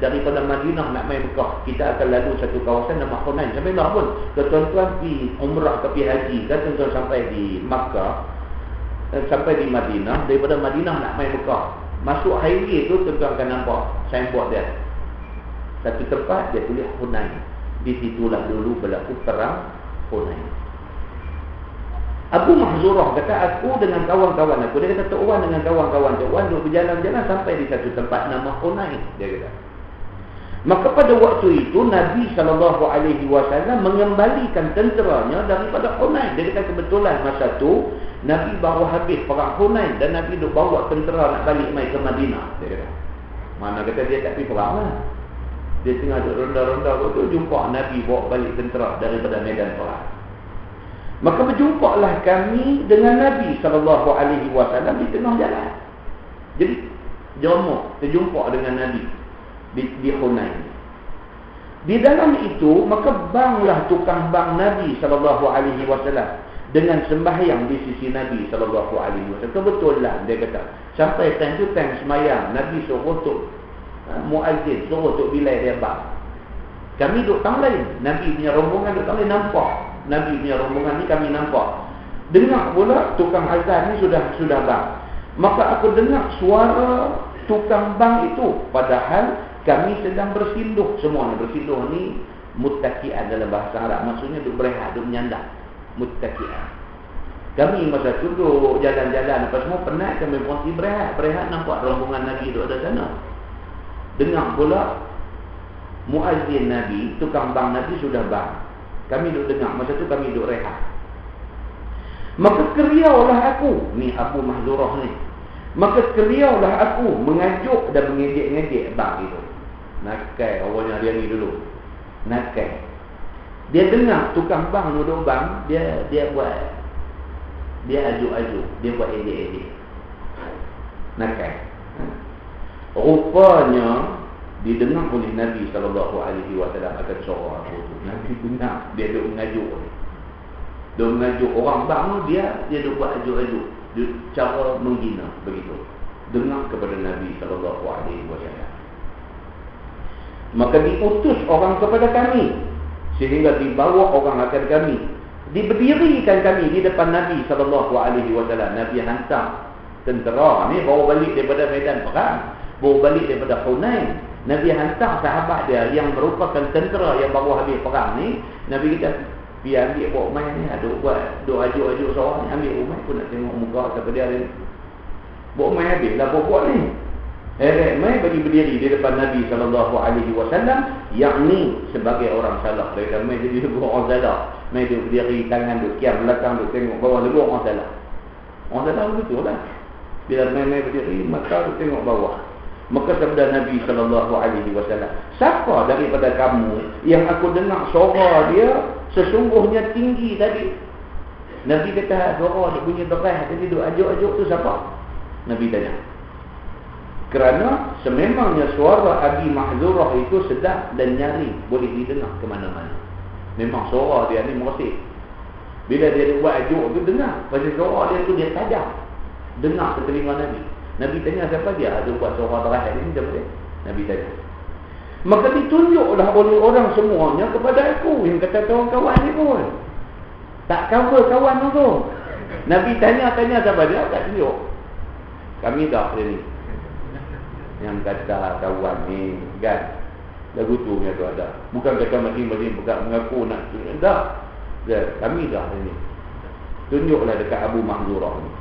daripada Madinah nak main Mekah. Kita akan lalu satu kawasan nama Hunain. Sampai lah pun, kalau tuan-tuan pergi umrah ke pergi haji, kan tuan-tuan sampai di Makkah, sampai di Madinah, daripada Madinah nak main Mekah, masuk highway tu tuan-tuan akan nampak signboard dia. Satu tempat dia tulis Hunain. Di situlah dulu berlaku perang Hunain. Abu Mahzurah kata aku dengan kawan-kawan aku. Dia kata Tok Wan dengan kawan-kawan Tok Wan duduk berjalan-jalan sampai di satu tempat nama Hunain. Dia kata. Maka pada waktu itu Nabi SAW mengembalikan tenteranya daripada Hunain. Dia kata kebetulan masa tu Nabi baru habis perang Hunain dan Nabi duk bawa tentera nak balik mai ke Madinah. Dia kata. Mana kata dia tak pergi perang lah. Dia tengah duduk ronda-ronda waktu jumpa Nabi bawa balik tentera daripada medan perang. Maka berjumpalah kami dengan Nabi SAW di tengah jalan. Jadi jomok terjumpa dengan Nabi di Hunain. Di dalam itu maka banglah tukang bang Nabi SAW dengan sembahyang di sisi Nabi SAW. Kebetulan dia kata sampai time tu time semayang, Nabi suruh untuk muazzin, suruh untuk bilai dia bang. Kami duduk tang lain, Nabi punya rombongan duduk tang lain, nampak Nabi punya rombongan ni kami nampak. Dengar pula tukang azan ni sudah bang. Maka aku dengar suara tukang bang itu, padahal kami sedang bersinduh. Semua ni bersinduh ni muttaqian dalam bahasa Arab, maksudnya duduk berehat, duduk menyandang. Muttaqian. Kami masa tu duduk jalan-jalan apa semua penat, kami berhenti berehat nampak rombongan Nabi duduk ada sana. Dengar pula muazzin Nabi, tukang bang Nabi sudah bang. Kami duduk dengar, masa tu kami duduk rehat. Maka keriaulah aku, ni Abu Mahzurah ni. Maka keriaulah aku mengajuk dan mengejek-ngejek bang itu. Nakai awalnya dia ni dulu. Nakai. Dia dengar tukang bang duduk bang, dia buat, dia ajuk-ajuk, dia buat ejek-ejek. Nakai. Rupanya didengar oleh Nabi SAW akan suara aku tu. Nabi dengar, dia duduk mengajuk. Dia mengajuk orang bang tu, dia duduk buat ajuk-ajuk, cara menghina begitu. Dengar kepada Nabi SAW. Maka diutus orang kepada kami, sehingga dibawa orang akan kami Diberdirikan kami di depan Nabi SAW. Nabi hantar tentera ni bawa balik daripada medan perang, bawa balik daripada Hunain. Nabi hantar sahabat dia yang merupakan tentera yang baru habis perang ni. Nabi kata, pergi ambil bawa Umay ni, duk ajuk-ajuk seorang ni, ambil Umay pun nak tengok muka siapa dia ni. Bawa Umay habis lah buat ni. Umay bagi berdiri di depan Nabi SAW, yakni sebagai orang salah. Dia kata Umay jadi orang salah. Umay duk berdiri, tangan duk kiam belakang, duk tengok bawah, lagu orang salah. Orang salah begitu lah. Bila Umay berdiri, mata duk tengok bawah. Maka sabda Nabi SAW, siapa daripada kamu yang aku dengar suara dia sesungguhnya tinggi tadi? Nabi kata, suara dia bunyi deras tadi duk ajuk-ajuk tu siapa? Nabi tanya. Kerana sememangnya suara Abi Mahzurah itu sedap dan nyaring, boleh didengar ke mana-mana. Memang suara dia ni meresip. Bila dia buat ajuk tu dengar. Pasal suara dia tu dia tajam, dengar ke telinga Nabi. Nabi tanya siapa dia ada buat suara deras ni, siapa dia? Nabi tanya. Maka ditunjuklah oleh orang semuanya kepada aku. Yang kata kawan-kawan ni pun tak cover kawan tu. Nabi tanya-tanya siapa dia, tak tunjuk. Kami dah dia ni yang kata kawan ni kan, lagu tu yang tu ada. Bukan kata masing-masing mengaku nak dah. Kami dah ni. Tunjuklah dekat Abu Mahzurah ni.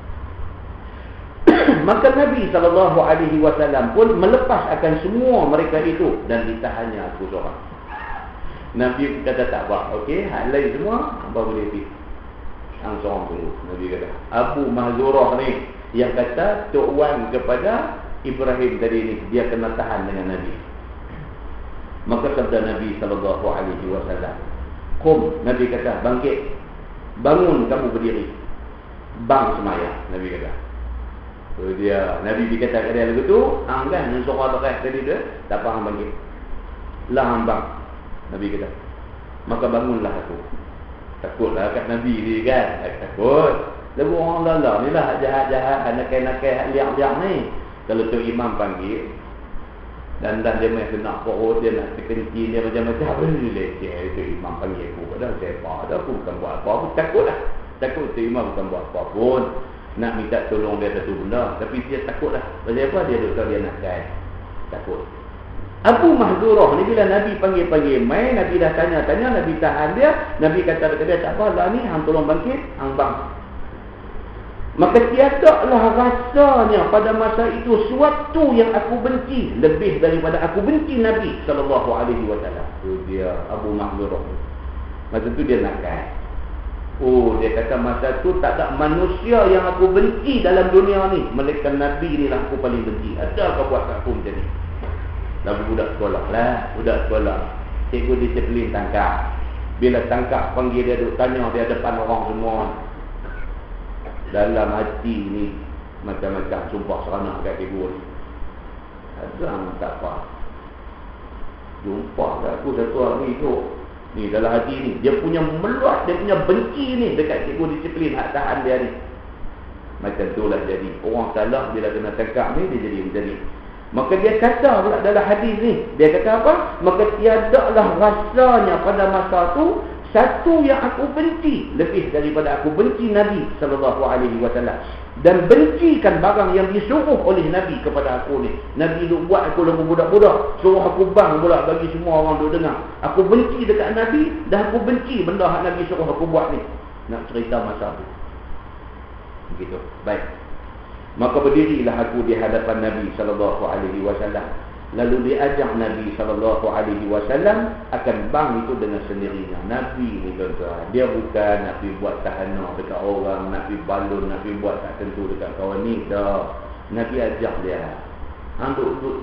Maka Nabi SAW pun melepas akan semua mereka itu dan ditahannya aku seorang. Nabi kata tak apa, okey, hak lain semua apa boleh pergi. Hang seorang dulu. Nabi kata Abu Mahzurah ni yang kata Tok Wan kepada Ibrahim tadi ni, dia kena tahan dengan Nabi. Maka sabda Nabi SAW, Qum, Nabi kata, bangkit, bangun kamu berdiri, bang semaya. Nabi kata. So dia, Nabi berkata kat dia lagu tu, hang kan yang suara deras tadi tu, tak apa hang bangkit. Lah hang bang. Nabi kata. Maka bangunlah aku. Takutlah kat Nabi ni kan, takut. Lagu orang lala ni lah jahat-jahat, nakal-nakal, liak-liak ni. Kalau tu imam panggil dan dia main kena perut dia, nak terkencing dia macam-macam ni, leceh tu imam panggil aku. Dah sepak dah, aku bukan buat apa-apa. Takutlah. Takut tu imam bukan buat apa pun. Nak minta tolong dia satu benda, tapi dia takutlah. Pasal apa? Dia duk tahu dia nak kan. Takut. Abu Mahzurah ni bila Nabi panggil-panggil main, Nabi dah tanya-tanya, Nabi tahan dia. Nabi kata dekat dia, tak apa lah ni, hang tolong bangkit, hang bang. Maka tiadalah rasanya pada masa itu suatu yang aku benci lebih daripada aku benci Nabi SAW. Itu dia Abu Mahzurah. Masa tu dia nakal. Oh, dia kata masa tu tak ada manusia yang aku benci dalam dunia ni, melainkan Nabi ni lah aku paling benci. Ada kau buat aku macam ni? Lalu budak sekolah lah, budak sekolah. Cikgu disiplin tangkap. Bila tangkap, panggil dia duduk tanya dia depan orang semua. Dalam hati ni macam-macam sumpah seranah kat cikgu ni. Ada tak apa. Jumpa kat aku satu hari tu. Ni dalam hati ni, dia punya meluat, dia punya benci ni dekat cikgu disiplin hak tahan dia ni. Macam itulah jadi. Orang salah bila kena tangkap ni, dia jadi macam ni. Maka dia kata pula dalam hadis ni, dia kata apa? Maka tiadalah rasanya pada masa tu satu yang aku benci lebih daripada aku benci Nabi SAW. Dan bencikan barang yang disuruh oleh Nabi kepada aku ni. Nabi duk buat aku lagu budak-budak, suruh aku bang pula bagi semua orang duk dengar. Aku benci dekat Nabi dan aku benci benda yang Nabi suruh aku buat ni. Nak cerita masa tu begitu. Baik. Maka berdirilah aku di hadapan Nabi SAW. Lalu diajak Nabi SAW akan bang itu dengan sendirinya. Nabi ni tuan-tuan, dia bukan nak pergi buat tahanan dekat orang, nak pergi balon, nak pergi buat tak tentu dekat kawan ni. Dah, Nabi ajak dia. Hang turut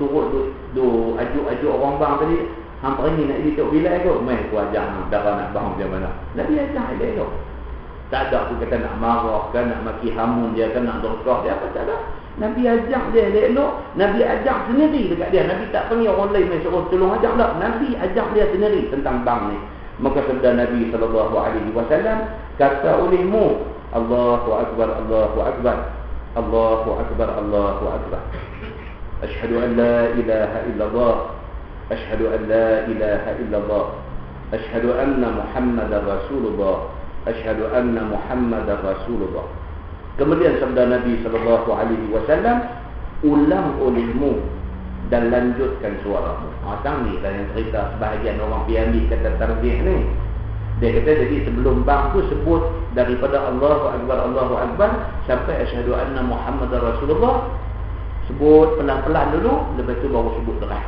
ajuk-ajuk orang bang tadi. Hang pergi nak jadi tok bilai kot. Mai aku ajak hang, dah nak bang macam mana. Nabi ajak dia elok. Tak ada aku kata nak marah kan, nak maki hamun dia kan, nak dorkah dia, apa tak ada. Nabi ajak dia elok, Nabi ajak sendiri dekat dia. Nabi tak panggil orang lain main suruh tolong ajak tak. Nabi ajak dia sendiri tentang bang ni. Maka sabda Nabi SAW, kata olehmu, Allahu Akbar, Allahu Akbar, Allahu Akbar, Allahu Akbar. Ashhadu an la ilaha illallah, Ashhadu an la ilaha illallah, Ashhadu anna Muhammadar Rasulullah. asyhadu anna Muhammadar Rasulullah. Kemudian sabda Nabi sallallahu alaihi wasallam, ulang olehmu dan lanjutkan suaramu. Tang ni lah yang cerita sebahagian orang piamik kata tarjih ni. Dia kata jadi sebelum bang tu sebut daripada Allahu Akbar sampai asyhadu anna Muhammadar Rasulullah. Sebut pelan-pelan dulu, lepas tu baru sebut deras.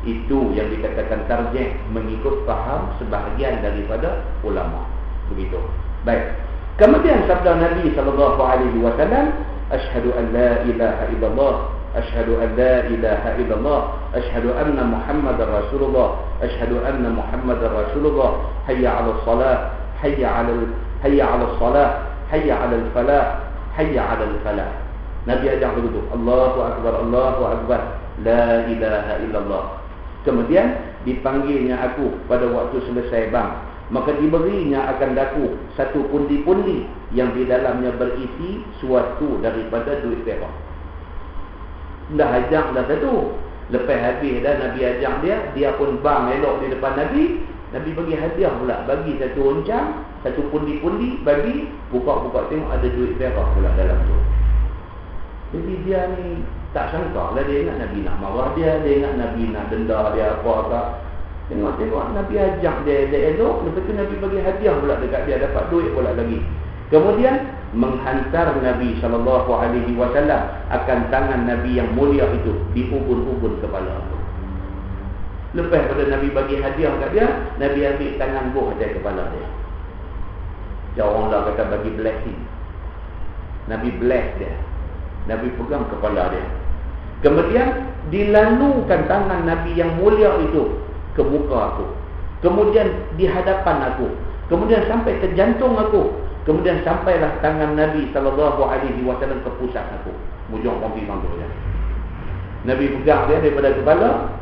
Itu yang dikatakan tarjih mengikut faham sebahagian daripada ulama. Begitu. Baik. Kemudian sabda Nabi sallallahu alaihi wasallam, asyhadu an la ilaha illallah, asyhadu an la ilaha illallah, asyhadu anna Muhammadar Rasulullah, asyhadu anna Muhammadar Rasulullah, hayya 'alas salah, hayya 'alas salah, hayya 'alal falah, hayya 'alal falah. Nabi ajak begitu. Allahu Akbar, la ilaha illallah. Kemudian dipanggilnya aku pada waktu selesai bang, maka diberinya akan daku satu pundi-pundi yang di dalamnya berisi suatu daripada duit perak. Dah ajak dah satu. Lepas habis dah Nabi ajak dia pun bang elok di depan Nabi. Nabi bagi hadiah pula, bagi satu oncang, satu pundi-pundi, bagi buka-buka tengok ada duit perak pula dalam tu. Jadi dia ni tak sangka lah, dia ingat Nabi nak marah dia ingat Nabi nak denda dia apa tak. Tengok-tengok Nabi ajak dia elok, lepas tu Nabi bagi hadiah pula dekat dia, dapat duit pula lagi. Kemudian menghantar Nabi SAW akan tangan Nabi yang mulia itu di ubun-ubun kepala itu. Lepas pada Nabi bagi hadiah kat dia, Nabi ambil tangan buah atas kepala dia. Orang dah kata bagi blessing. Nabi bless dia. Nabi pegang kepala dia. Kemudian dilalukan tangan Nabi yang mulia itu ke muka aku. Kemudian di hadapan aku. Kemudian sampai ke jantung aku. Kemudian sampailah tangan Nabi SAW ke pusat aku. Mujung kompi manggil dia. Nabi pegang dia daripada kepala.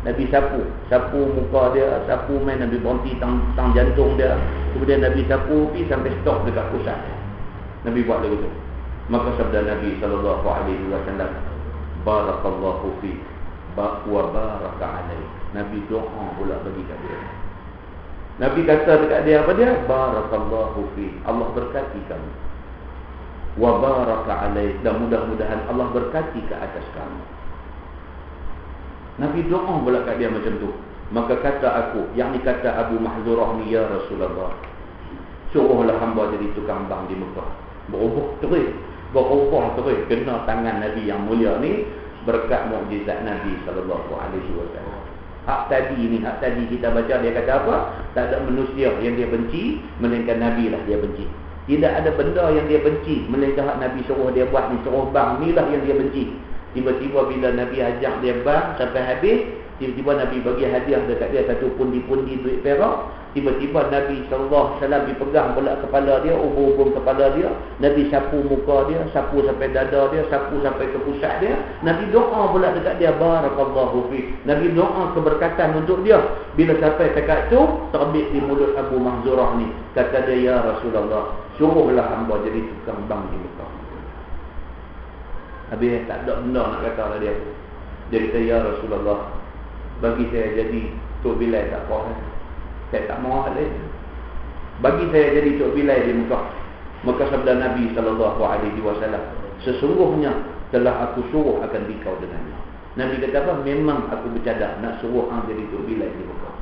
Nabi sapu muka dia, sapu main, Nabi berhenti tang jantung dia. Kemudian Nabi sapu pergi sampai stop dekat pusat dia. Nabi buat begitu. Maka sabda Nabi SAW, barakallahu fi wa baraka alaih. Nabi doa pula bagi kat dia. Nabi kata dekat dia apa dia? Barakallahu fi, Allah berkati kamu. Wa baraka alaih, dan mudah-mudahan Allah berkati ke atas kamu. Nabi doa pula kat dia macam tu. Maka kata aku, yakni kata Abu Mahzurah ni, ya Rasulullah, suruhlah hamba jadi tukang bank di Mekah. Berubah terus kena tangan Nabi yang mulia ni berkat mukjizat Nabi SAW. Hak tadi kita baca dia kata apa? Tak ada manusia yang dia benci melainkan Nabi lah dia benci. Tidak ada benda yang dia benci melainkan hak Nabi suruh dia buat ni, suruh bang ni lah yang dia benci. Tiba-tiba bila Nabi ajak dia bang sampai habis, tiba-tiba Nabi bagi hadiah dekat dia satu pundi-pundi duit perak. Tiba-tiba Nabi SAW dipegang pula kepala dia, ubun-ubun kepala dia. Nabi sapu muka dia, sapu sampai dada dia, sapu sampai ke pusat dia. Nabi doa pula dekat dia, barakallahu fi. Nabi doa keberkatan untuk dia. Bila sampai dekat tu, terbit di mulut Abu Mahzurah ni. Kata dia, ya Rasulullah, suruhlah hamba jadi tukang bank di Mekah. Habis tak ada benda nak kata lah dia. Dia kata, ya Rasulullah, bagi saya jadi tok bilai tak apa. Saya tak mahu lagi. Bagi saya jadi tok bilai di Mekah. Maka sabda Nabi SAW, sesungguhnya telah aku suruh akan dikau dengannya. Nabi kata apa? Memang aku bercadang nak suruh hang jadi tok bilai di Mekah.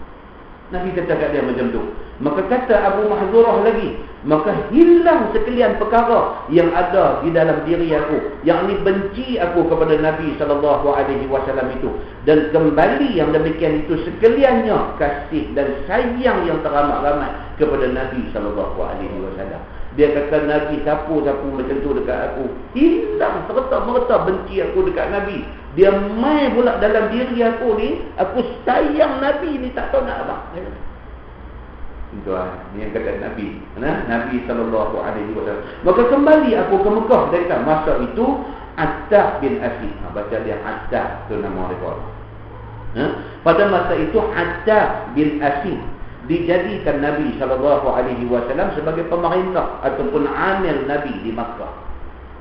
Nabi kata kat dia macam tu. Maka kata Abu Mahzurah lagi, maka hilang sekalian perkara yang ada di dalam diri aku, yakni benci aku kepada Nabi SAW itu, dan kembali yang demikian itu sekaliannya kasih dan sayang yang teramat-amat kepada Nabi SAW. Dia kata Nabi sapu-sapu macam tu dekat aku, hilang serta-merta benci aku dekat Nabi. Dia mai pula dalam diri aku ni, aku sayang Nabi ni tak tahu nak apa. Itu ni yang kata Nabi. Nabi SAW. Maka kembali aku ke Mekah dari masa itu Attah bin Asid. Baca dia Attah, tu nama dia. Pada masa itu Attah bin Asid dijadikan Nabi SAW sebagai pemerintah ataupun amir Nabi di Makkah.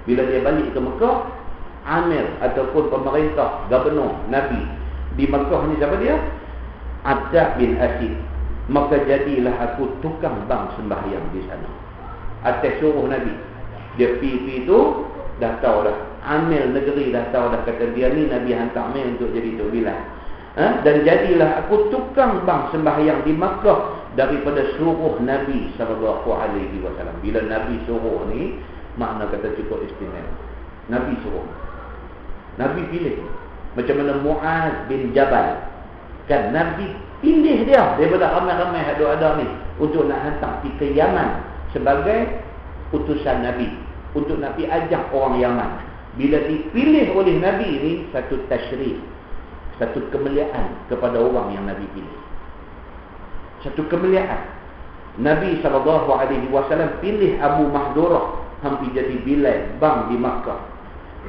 Bila dia balik ke Mekah, amir ataupun pemerintah, gubernur Nabi di Makkah ni siapa dia? Attah bin Asid. maka jadilah aku tukang bang sembahyang di sana. Atas suruh Nabi. Dia pergi tu dah tahu dah. Amil negeri dah tahu dah, kata dia ni Nabi hantar Amil untuk jadi Tok Bilal. Dan jadilah aku tukang bang sembahyang di Makkah daripada suruh Nabi SAW. Bila Nabi suruh ni, makna kata cukup istimewa. Nabi suruh. Nabi pilih. Macam mana Muaz bin Jabal. Kan Nabi pilih dia daripada ramai-ramai yang ada ni untuk nak hantar pergi ke Yaman sebagai utusan Nabi, untuk nak pergi ajak orang Yaman. Bila dipilih oleh Nabi ni, satu tasyrif, satu kemuliaan kepada orang yang Nabi pilih. Satu kemuliaan. Nabi SAW pilih Abu Mahdurah hampir jadi Bilal bang di Makkah,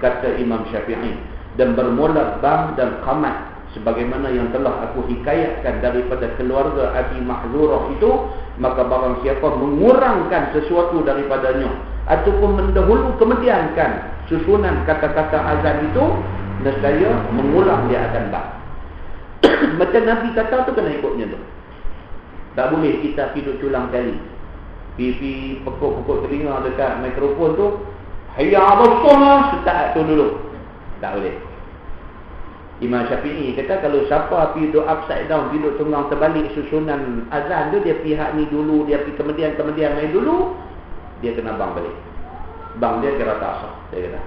kata Imam Syafi'i. Dan bermula bang dan qamat sebagaimana yang telah aku hikayatkan daripada keluarga Abi Mahdurah itu, maka barang siapa mengurangkan sesuatu daripadanya ataupun mendahulu kemudiankan susunan kata-kata azan itu, nescaya mengulang dia akan bang. Macam Nabi kata tu kena ikutnya tu. Tak boleh kita hidup culang kali. Pipi pekuk-pekuk telinga dekat mikrofon tu, hayya 'alas shalah, start tu dulu. Tak boleh. Imam Syafi'i kata kalau siapa pergi duduk upside down, pergi duduk tunggang terbalik susunan azan tu, dia pihak ni dulu, dia pergi kemudian main dulu, dia kena bang balik. Bang dia kira tak sah, dia kata.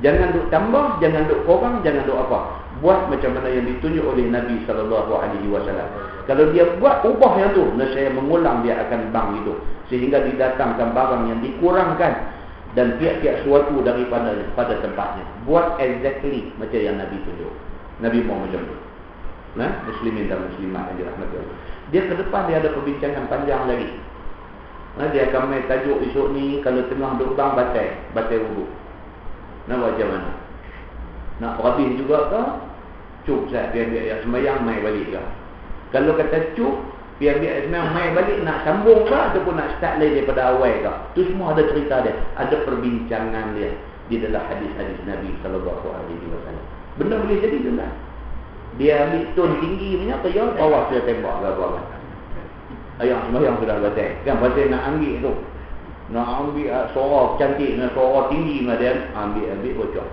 Jangan duk tambah, jangan duk kurang, jangan duk apa. Buat macam mana yang ditunjuk oleh Nabi SAW. Kalau dia buat ubah yang tu, nescaya mengulang dia akan bang itu. Sehingga didatangkan barang yang dikurangkan dan tiap-tiap suatu daripada pada tempatnya. Buat exactly macam yang Nabi tunjuk. Nabi mau macam tu. Muslimin dan muslimat yang dirahmati Allah. Dia ke depan dia ada perbincangan panjang lagi. Dia akan main tajuk esok ni, kalau tengah duduk bang, batai wuduk. Nak buat macam mana? Nak berhabis juga ke? Cuk Ustaz, biar yang semayang mai balik ke? Kalau kata cuk, biar semayang mai balik, nak sambung ke ataupun nak start lagi daripada awal ke? Tu semua ada cerita dia, ada perbincangan dia di dalam hadis-hadis Nabi SAW. Benda boleh jadi tu lah. Dia ambil tone tinggi punya, ke ya bawah dia tembak ke bawah. Ayah semayang sudah batai. Kan batai nak ambil tu, nak ambil suara cantik, nak suara tinggi, dia ambil bocor.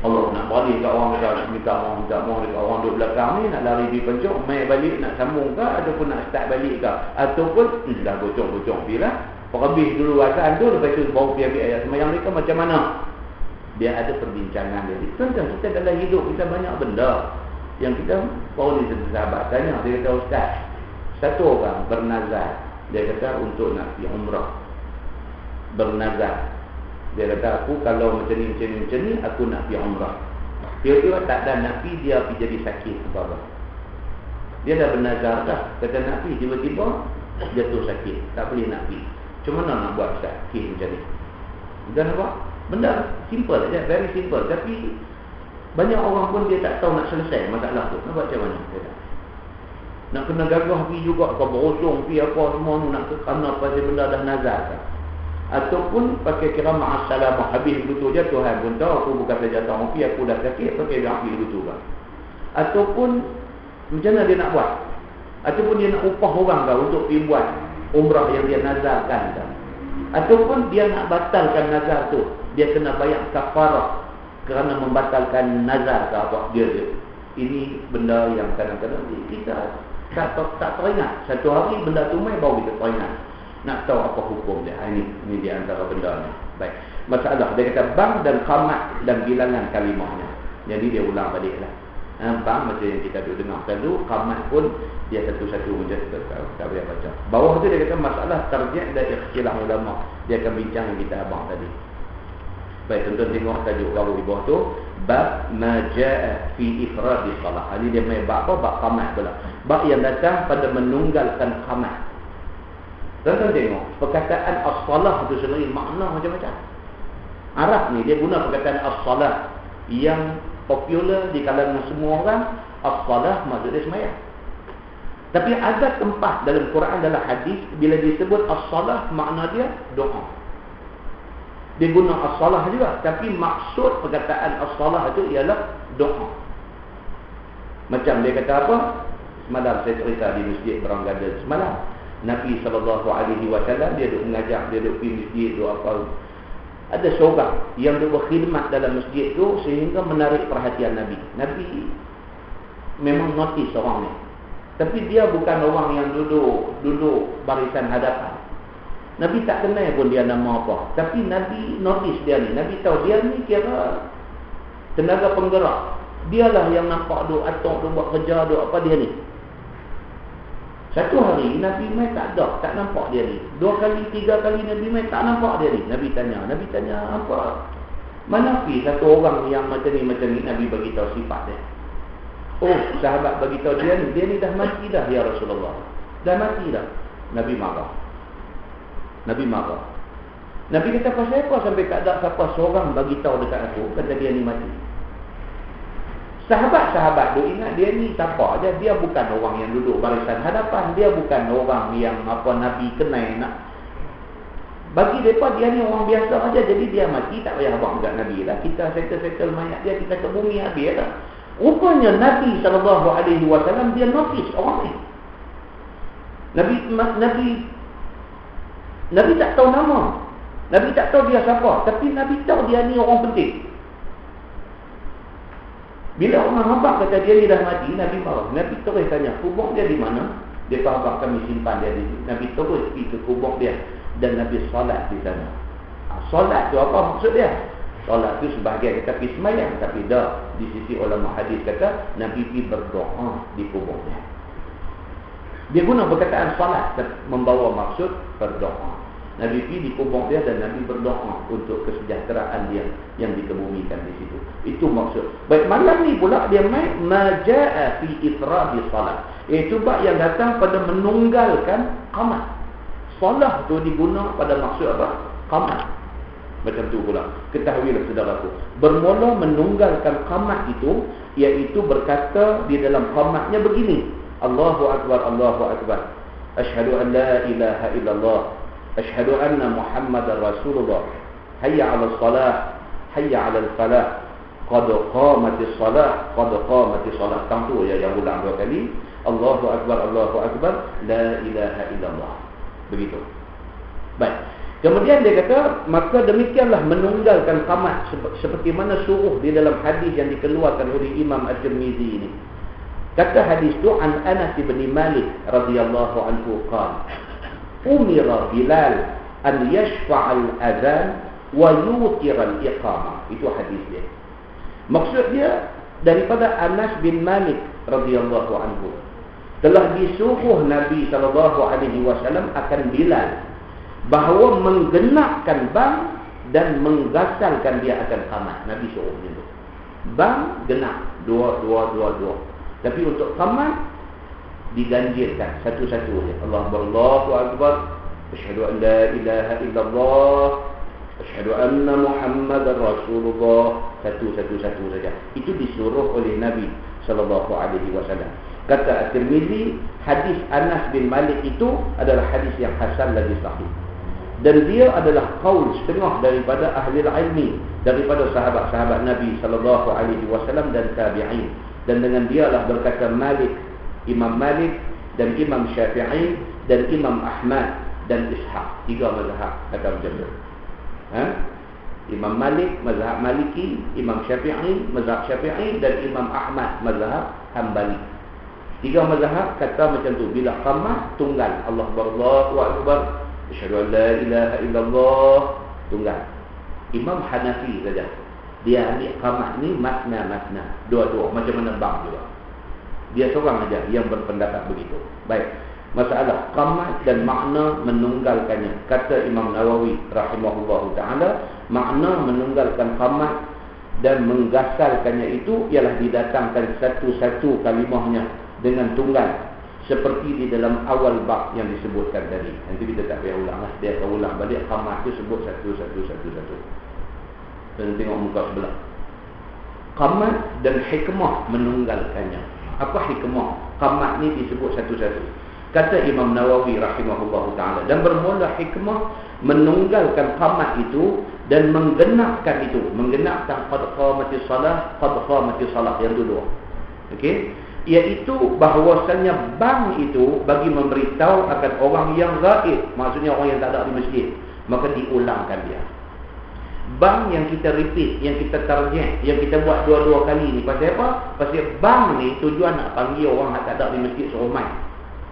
Allah nak balik kat orang, minta orang dekat orang duduk belakang ni, nak lari di pencok, main balik, nak sambung ke ataupun nak start balik ke, ataupun dah bocor bila habis dulu azan tu, lepas tu baru pergi ambil ayat semayang ni ke macam mana. Dia ada perbincangan dia. Tentang kita dalam hidup kita banyak benda yang kita baru ni sahabat tanya, dia kata, Ustaz, satu orang bernazar, dia kata untuk nak pergi umrah, bernazar. Dia kata, aku kalau macam ni, aku nak pergi umrah. Tiba-tiba tak ada nak pergi, dia pergi jadi sakit apa-apa. Dia dah bernazar dah, kata nak pergi, tiba-tiba jatuh sakit, tak boleh nak pergi. Macam mana nak buat Ustaz? Kes macam ni. Dan apa? Benda simple saja, very simple. Tapi banyak orang pun dia tak tahu nak selesai masalah tu. Nak buat macam mana? Dia tak. Nak kena gagah pergi juga, kau berosong pergi apa semua tu, nak kerana pasal benda dah nazar kan? Ataupun pakai kira ma'assalamah, habis begitu je Tuhan pun tahu aku bukan saja tahu pergi, aku dah sakit, pakai dia ambil begitu kan? Ataupun macam mana dia nak buat? Ataupun dia nak upah orang kan untuk pergi buat umrah yang dia nazarkan kan? Ataupun dia nak batalkan nazar tu, dia kena bayar kafarah kerana membatalkan nazar ke apa dia. Ini benda yang kadang-kadang kita tak teringat. Satu hari benda tu mai baru kita teringat. Nak tahu apa hukum dia. Ini di antara benda ni. Baik. Masalah dia kata bang dan qamat dan bilangan kalimahnya. Jadi dia ulang baliklah. Bang macam yang kita duduk dengar dulu, qamat pun dia satu-satu macam tak boleh baca. Bawah tu dia kata masalah tarjih dan ikhtilaf ulama. Dia akan bincang dengan kita abang tadi. Baik, tuan-tuan tengok tajuk baru di bawah tu, bab ma jaa fi ifrad salah. Ini dia main bab apa? Bab qamat pula. Bab yang datang pada menunggalkan qamat. Tuan-tuan tengok, perkataan as-salah itu sebenarnya makna macam-macam. Arab ni dia guna perkataan as-salah yang popular di kalangan semua orang. As-salah maksudnya sembahyang. Tapi ada tempat dalam Quran, dalam hadis, bila disebut as-salah makna dia doa. Dia guna as-salah juga, tapi maksud perkataan as-salah itu ialah doa. Macam dia kata apa? Semalam saya cerita di Masjid Brown Garden. Semalam Nabi SAW dia duduk mengajar, dia duduk pergi masjid, duduk apa. Ada seorang yang duduk berkhidmat dalam masjid tu sehingga menarik perhatian Nabi. Nabi memang notice orang ni. Tapi dia bukan orang yang duduk barisan hadapan. Nabi tak kenal pun dia nama apa. Tapi Nabi notice dia ni. Nabi tahu dia ni kira tenaga penggerak. Dialah yang nampak duk atok, duk buat kerja, duk apa dia ni. Satu hari Nabi mai tak ada, tak nampak dia ni. 2 kali, 3 kali Nabi mai tak nampak dia ni. Nabi tanya apa? Mana pergi satu orang yang macam ni Nabi bagi tahu sifat dia. Oh, sahabat bagi tahu dia ni dah mati dah ya Rasulullah. Dah mati dah. Nabi marah. Nabi kata pasal apa sampai tak ada siapa seorang bagi tahu dekat aku kata dia ni mati. Sahabat-sahabat duk ingat dia ni siapa aja, dia bukan orang yang duduk barisan hadapan, dia bukan orang yang Nabi kenal nak. Bagi mereka dia ni orang biasa aja, jadi dia mati tak payah abang dekat Nabi lah. Kita settle mayat dia, kita ke bumi habis lah. Rupanya Nabi SAW dia notice orang ni. Nabi tak tahu nama. Nabi tak tahu dia siapa, tapi Nabi tahu dia ni orang penting. Bila orang habaq kata dia ni dah mati, Nabi marah. Nabi terus tanya, kubur dia di mana? Dia habaq kami simpan dia di sini. Nabi terus pergi ke kubur dia dan Nabi solat di sana. Solat tu apa maksud dia? Solat tu sebahagian kata pergi semayang, tapi dah di sisi ulama hadis kata Nabi pergi berdoa di kubur dia. Dia guna perkataan solat membawa maksud berdoa. Nabi pergi di kubur dia dan Nabi berdoa untuk kesejahteraan dia yang dikebumikan di situ. Itu maksud. Baik, malam ni pula dia main majaa fi ifradi salat. Itu bab yang datang pada menunggalkan qamat. Solat tu diguna pada maksud apa? Qamat. Macam tu pula. Ketahuilah saudaraku, bermula menunggalkan qamat itu iaitu berkata di dalam qamatnya begini. Allahu akbar, Allahu akbar. Asyhadu an la ilaha illallah. Asyhadu anna Muhammadar Rasulullah. Hayya 'alal salah, hayya 'alal falah. Qad qamatis salah, qad qamatis salah. Tang tu yang ulang 2 kali. Allahu akbar, Allahu akbar, la ilaha illallah. Begitu. Baik. Kemudian dia kata, maka demikianlah menunggalkan qamat seperti mana suruh di dalam hadis yang dikeluarkan oleh Imam At-Tirmizi ini. Kata hadis tu an Anas bin Malik radhiyallahu anhu qala umira Bilal an yashfa'al adhan wa yutiral iqamah. Itu hadis dia. Maksud dia daripada Anas bin Malik radhiyallahu anhu telah disuruh Nabi SAW akan Bilal bahawa menggenapkan bang dan menggasalkan dia akan qamat. Nabi suruh macam tu. Bang genap dua. Tapi untuk qamat diganjilkan satu-satu je. Allahu akbar. Asyhadu an la ilaha illallah. Asyhadu anna Muhammadar Rasulullah. Satu-satu saja. Itu disuruh oleh Nabi sallallahu alaihi wasallam. Kata At-Tirmizi, hadis Anas bin Malik itu adalah hadis yang hasan lagi sahih. Dan dia adalah qaul setengah daripada ahli ilmi, daripada sahabat-sahabat Nabi sallallahu alaihi wasallam dan tabi'in. Dan dengan dialah berkata Malik, Imam Malik dan Imam Syafi'i dan Imam Ahmad dan Ishaq. 3 mazhab kata macam tu. Imam Malik mazhab Maliki, Imam Syafi'i mazhab Syafi'i dan Imam Ahmad mazhab Hanbali. 3 mazhab kata macam tu. Bila qamat tunggal Allahu akbar, asyhadu an la ilaha illallah, tunggal. Imam Hanafi saja dia ambil qamat ni matna, dua-dua macam mana bang juga. Dia seorang saja yang berpendapat begitu. Baik, masalah qamat dan makna menunggalkannya. Kata Imam Nawawi rahimahullahu taala, makna menunggalkan qamat dan menggasalkannya itu ialah didatangkan satu-satu kalimahnya dengan tunggal seperti di dalam awal bab yang disebutkan tadi. Nanti kita tak payah ulang lah. Dia akan ulang balik qamat itu sebut satu-satu. Dan tengok muka sebelah. Qamat dan hikmah menunggalkannya. Apa hikmah? Qamat ni disebut satu-satu. Kata Imam Nawawi rahimahullahu ta'ala, dan bermula hikmah menunggalkan qamat itu dan menggenapkan itu. Menggenapkan qad qamatis salah, qad qamatis salah. Yang kedua. Okey? iaitu bahawasanya bang itu bagi memberitahu akan orang yang gaib, maksudnya orang yang tak ada di masjid, maka diulangkan dia. Bang yang kita repeat, yang kita target, yang kita buat dua-dua kali ni, pasal apa? Pasal bang ni tujuan nak panggil orang yang tak ada di masjid suruh main.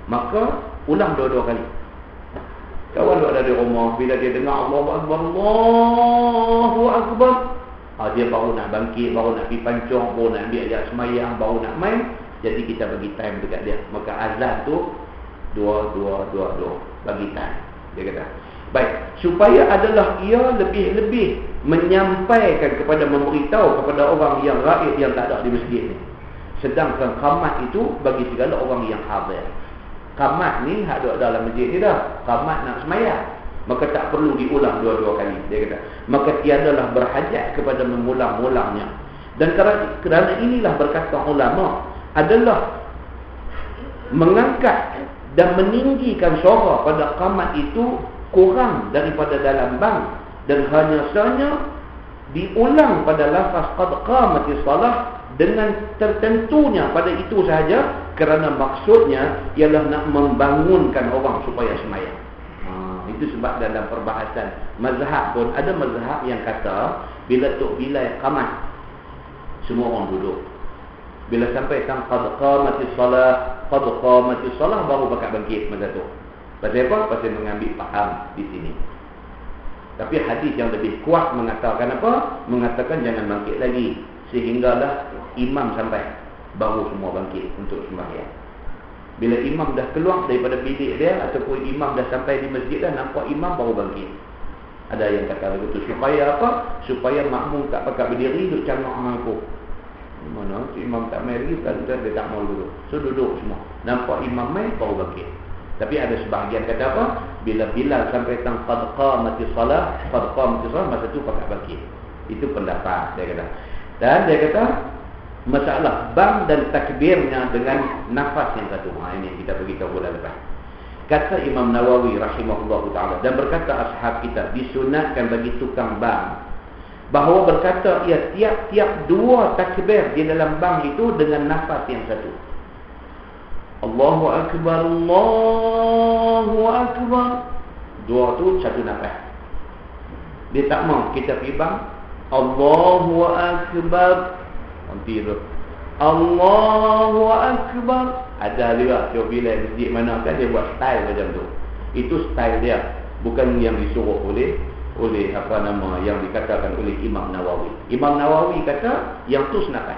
Maka ulang dua-dua kali. Kawan ada di rumah, bila dia dengar Allahu Akbar, Allahu Akbar, dia baru nak bangkit, baru nak pergi pancong, baru nak ambil ayat semayang, baru nak main. Jadi kita bagi time dekat dia. Maka azan tu dua bagi time. Dia kata baik, supaya adalah ia lebih-lebih menyampaikan kepada, memberitahu kepada orang yang gaib yang tak ada di masjid ni. Sedangkan qamat itu bagi segala orang yang hadir. Qamat ni hak ada dalam masjid ni dah. Qamat nak semayang, maka tak perlu diulang dua-dua kali. Dia kata, maka tiadalah berhajat kepada mengulang-ulangnya. Dan kerana inilah berkata ulama adalah mengangkat dan meninggikan suara pada qamat itu kurang daripada dalam bang, dan hanya sahaja diulang pada lafaz qad qamatis salah dengan tertentunya pada itu sahaja, kerana maksudnya ialah nak membangunkan orang supaya sembahyang. Itu sebab dalam perbahasan mazhab pun ada mazhab yang kata bila tok bilal qamat semua orang duduk. Bila sampai tang qad qamatis salah baru bakal bangkit masa tu. Pasal apa? Pasal mengambil faham di sini. Tapi hadis yang lebih kuat mengatakan apa? Mengatakan jangan bangkit lagi sehinggalah imam sampai, baru semua bangkit untuk sembahyang. Bila imam dah keluar daripada bilik dia ataupun imam dah sampai di masjid dah, nampak imam baru bangkit. Ada yang kata begitu. Supaya apa? Supaya makmum tak pakai berdiri duduk cangak dengan aku. Mana imam tak main lagi, kan dia tak mau duduk. So duduk semua. Nampak imam main baru bangkit. Tapi ada sebahagian kata apa? Bila Bilal sampai tang qad qamatis salah, masa tu pakai bangkit. Itu pendapat dia kata. Dan dia kata masalah bang dan takbirnya dengan nafas yang satu. Ini kita beritahu bulan lepas. Kata Imam Nawawi rahimahullah ta'ala, dan berkata ashab kita, disunatkan bagi tukang bang bahawa berkata ia tiap-tiap dua takbir di dalam bang itu dengan nafas yang satu. Allahu Akbar, Allahu Akbar. Dua tu satu nafas. Dia tak mau kita pergi bang Allahu Akbar, nanti tu Allahu Akbar. Ada juga bila masjid mana kan dia buat style macam tu. Itu style dia, bukan yang disuruh oleh apa nama yang dikatakan oleh Imam Nawawi. Imam Nawawi kata yang tu senapan.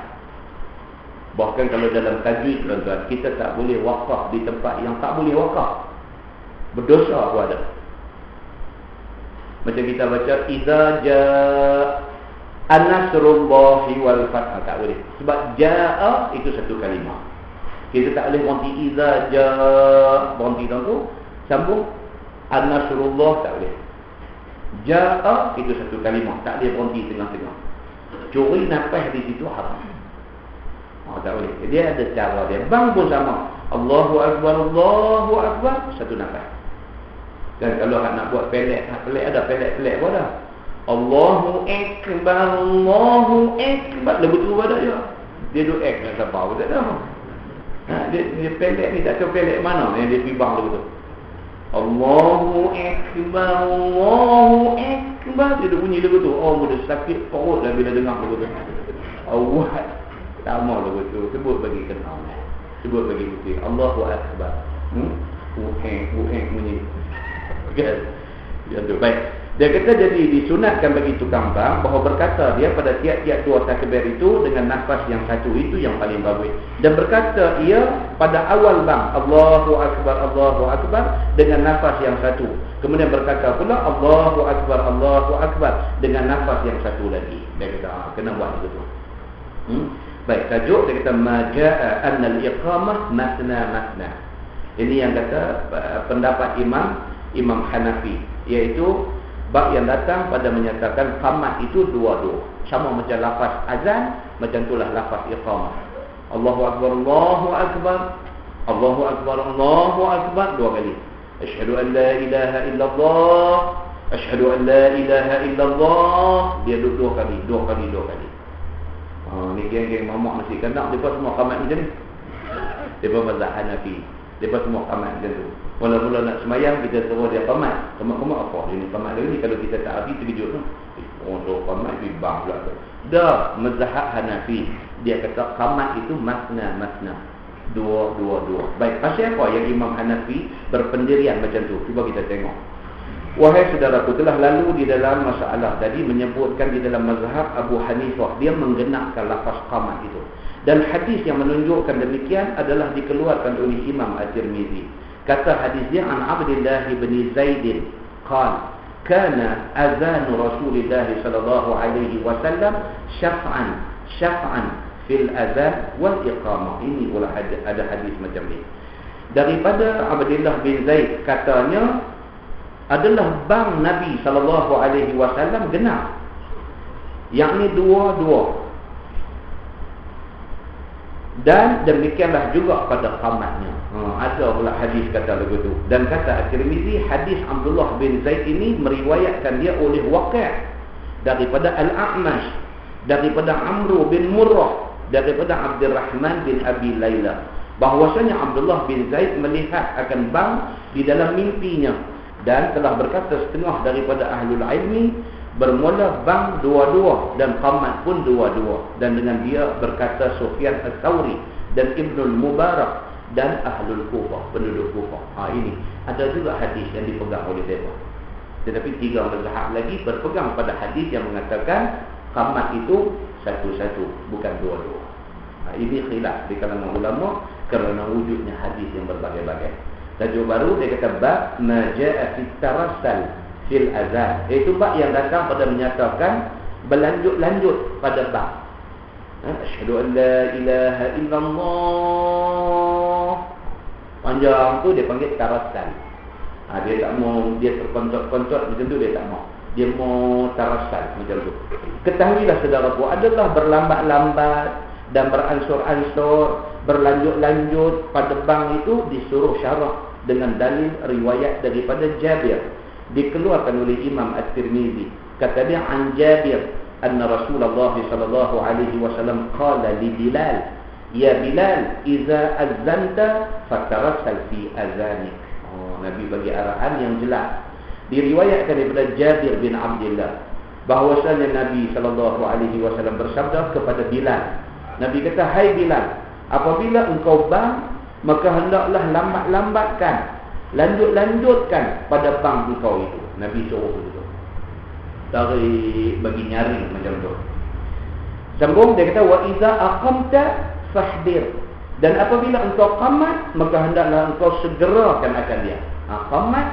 Bahkan kalau dalam tajwid tuan-tuan, kita tak boleh waqaf di tempat yang tak boleh waqaf. Berdosa pun ada. Macam kita baca idza jaa an-nasrullahi wal fath, tak boleh. Sebab jaa itu satu kalimah. Kita tak boleh berhenti idza jaa, berhenti tu, sambung an-nasrullah, tak boleh. Jaa itu satu kalimah, tak boleh berhenti tengah-tengah. Curi nafas di situ haram. Tak boleh. Dia ada cara dia. Bang pun sama. Allahu Akbar, satu nafas. Dan kalau nak buat pelik, ada pelik pun ada. Allahu Akbar, lebih tu ada je. Dia duk nak sabar pun tak ada. Dia pelik ni tak tahu pelik mana yang dia pibang begitu. Allahu Akbar, dia duk bunyi begitu. Oh, mudah sakit perut dah bila dengar begitu. Awak tak mau begitu. Sebut bagi kenal. Sebut bagi bukti. Allahu Akbar. Bunyi. Okay. Ya tu baik. Dia kata jadi disunatkan bagi tukang bang bahawa berkata dia pada tiap-tiap dua takbir itu dengan nafas yang satu, itu yang paling bagus. Dan berkata ia pada awal bang Allahu Akbar dengan nafas yang satu. Kemudian berkata pula Allahu Akbar dengan nafas yang satu lagi. Dia kata kena buat begitu. Baik, tajuk dia kata majaa anna al-iqamah masna. Ini yang kata pendapat Imam Hanafi, iaitu bab yang datang pada menyatakan qamat itu dua-dua. Sama macam lafaz azan, macam itulah lafaz iqamah. Allahu Akbar, Allahu Akbar dua kali. Asyhadu an la ilaha illallah, asyhadu an la ilaha illallah. Dia dua kali. Ni geng-geng mamak nasi kandang, mereka semua qamat macam ni. Mereka mazhab Hanafi. Mereka semua qamat macam tu. Mula-mula nak semayang, kita suruh dia qamat. Qamat apa? Dia ni qamat dia ni, kalau kita tak habis, terkejut tu. Orang suruh qamat, pergi bang pula tu. Dah, mazhab Hanafi. Dia kata qamat itu masna. Dua. Baik, pasal apa yang Imam Hanafi berpendirian macam tu? Cuba kita tengok. Wahai saudaraku, telah lalu di dalam masalah tadi menyebutkan di dalam mazhab Abu Hanifah, dia menggenapkan lafaz qamat itu. Dan hadis yang menunjukkan demikian adalah dikeluarkan oleh Imam At-Tirmizi. Kata hadis dia, an Abdullah bin Zaid qala kana azan Rasulullah sallallahu alaihi wasallam syaf'an fil azan wal iqamah. Ini pula ada hadis macam ni. Daripada Abdullah bin Zaid, katanya adalah bang Nabi sallallahu alaihi wasallam genap, yakni dua. Dan demikianlah juga pada qamatnya. Ada pula hadis kata begitu. Dan kata At-Tirmizi, hadis Abdullah bin Zaid ini meriwayatkan dia oleh Waqi' daripada Al-A'mash, daripada Amr bin Murrah, daripada Abdurrahman bin Abi Layla, bahwasanya Abdullah bin Zaid melihat akan bang di dalam mimpinya, dan telah berkata setengah daripada ahlul ilmi bermula bang dua-dua dan qamat pun dua-dua. Dan dengan dia berkata Sufyan Ats-Tsauri dan Ibnul Mubarak dan ahlul Kufah, penduduk Kufah. Ini ada juga hadis yang dipegang oleh mereka. Tetapi tiga mazhab lagi berpegang pada hadis yang mengatakan qamat itu satu-satu, bukan dua-dua. Ini khilaf di kalangan ulama kerana wujudnya hadis yang berbagai-bagai. Tajuk baru dia kata bab ma jaa fi tarassal fil azan. Itu bab yang datang pada menyatakan berlanjut-lanjut pada bab. Asyhadu an la ilaha illallah. Panjang tu dia panggil tarassal. Dia tak mau dia terkontot-kontot macam tu, dia tak mau. Dia mau tarassal macam tu. Ketahuilah saudaraku, adalah berlambat-lambat dan beransur-ansur, berlanjut-lanjut pada bang itu disuruh syarah dengan dalil riwayat daripada Jabir, dikeluarkan oleh Imam At-Tirmizi. Kata dia, an Jabir anna Rasulullah sallallahu alaihi wasallam qala li Bilal, ya Bilal, iza azanta fatarassal fi azanik. Nabi bagi arahan yang jelas. Diriwayatkan daripada Jabir bin Abdullah bahwasanya Nabi sallallahu alaihi wasallam bersabda kepada Bilal. Nabi kata, hai Bilal, apabila engkau bang, maka hendaklah lambat-lambatkan, lanjut-lanjutkan pada bang engkau itu. Nabi suruh begitu. Tarik bagi nyaring macam tu. Sambung dia kata, wa iza aqamta fahdir, dan apabila engkau qamat, maka hendaklah engkau segerakan akan dia. Qamat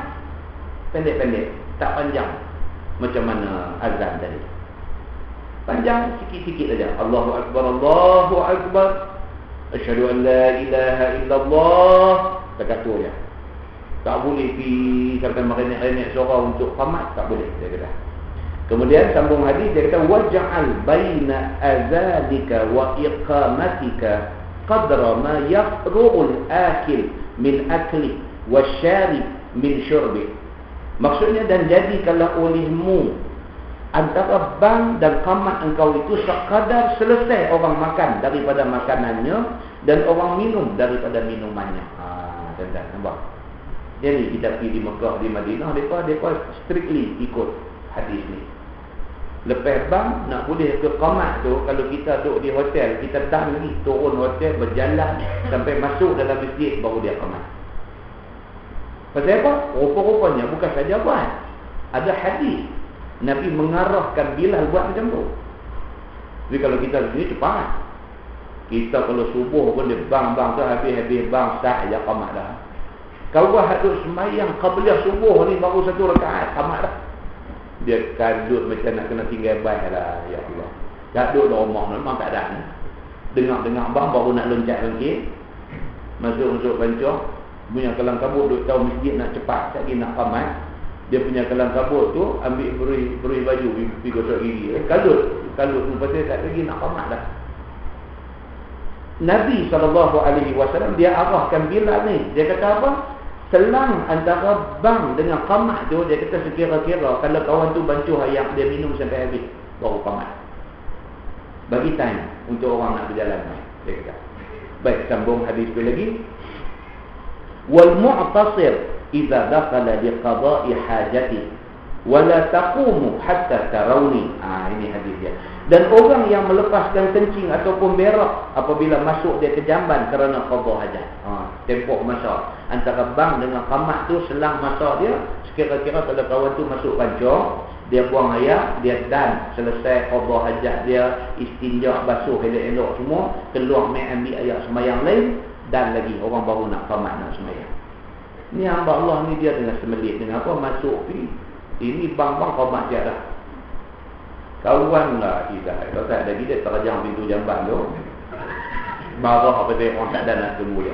pendek-pendek, tak panjang macam mana azan tadi. Panjang sikit-sikit saja. Allahu Akbar, Allahu Akbar, asyhadu an la ilaha illallah. Kata tu je. Tak boleh pergi sampai merenek-renek suara untuk qamat, tak boleh, dia kata. Kemudian sambung hadis dia kata, waj'al baina azanika wa iqamatika qadra ma yafru'ul akil min akli wasyarib min syurbi. Maksudnya, dan jadikanlah olehmu antara bang dan qamat engkau itu sekadar selesai orang makan daripada makanannya dan orang minum daripada minumannya. Tuan-tuan, nampak? Jadi kita pergi di Mekah, di Madinah, mereka strictly ikut hadis ni. Lepas bang, nak boleh ke qamat tu, kalau kita duduk di hotel, kita dah lagi turun hotel, berjalan sampai masuk dalam masjid, baru dia qamat. Pasal apa? Rupa-rupanya bukan saja buat, ada hadis Nabi mengarahkan Bilal buat macam tu. Jadi kalau kita di sini cepat, kita kalau subuh pun dia bang-bang tu habis-habis bang sah aja qamat dah. Kalau buat hadut semayang qabliyah subuh ni baru satu rakaat qamat dah. Dia kadut macam nak kena tinggal baik lah, ya Allah. Kadut dah rumah memang tak ada ni. Dengar-dengar bang baru nak loncat bangkit, masuk pancung, punya kelang kabut duk tahu masjid nak cepat lagi nak qamat. Dia punya kelang kabut tu ambil beri baju pergi gosok gigi. Kalut tu pasal tak lagi nak qamat dah. Nabi SAW dia arahkan Bilal ni. Dia kata apa? Selang antara bang dengan qamat tu, dia kata sekira-kira kalau kawan tu bancuh air dia minum sampai habis baru qamat. Bagi time untuk orang nak berjalan, dia kata. Baik, sambung hadis lagi. Wal mu'tasir idza dakhala li qada'i hajati wa la taqumu hatta tarawni. Ini hadis dia. Dan orang yang melepaskan kencing ataupun berak apabila masuk dia ke jamban kerana qada hajat. Tempoh masa antara bang dengan qamat tu selang masa dia, sekira-kira kalau kawan tu masuk pancong, dia buang air, dia dan selesai qada hajat dia, istinja, basuh elok-elok semua, keluar mai ambil air sembahyang lain, dan lagi orang baru nak qamat nak sembahyang. Ni hamba Allah ni dia dengan semelit dengan apa masuk pi. Ini bang-bang qamat dia dah. Kawan lah kita. Kalau tak ada kita terjang pintu jamban tu. Marah apa dia orang tak ada nak tunggu dia.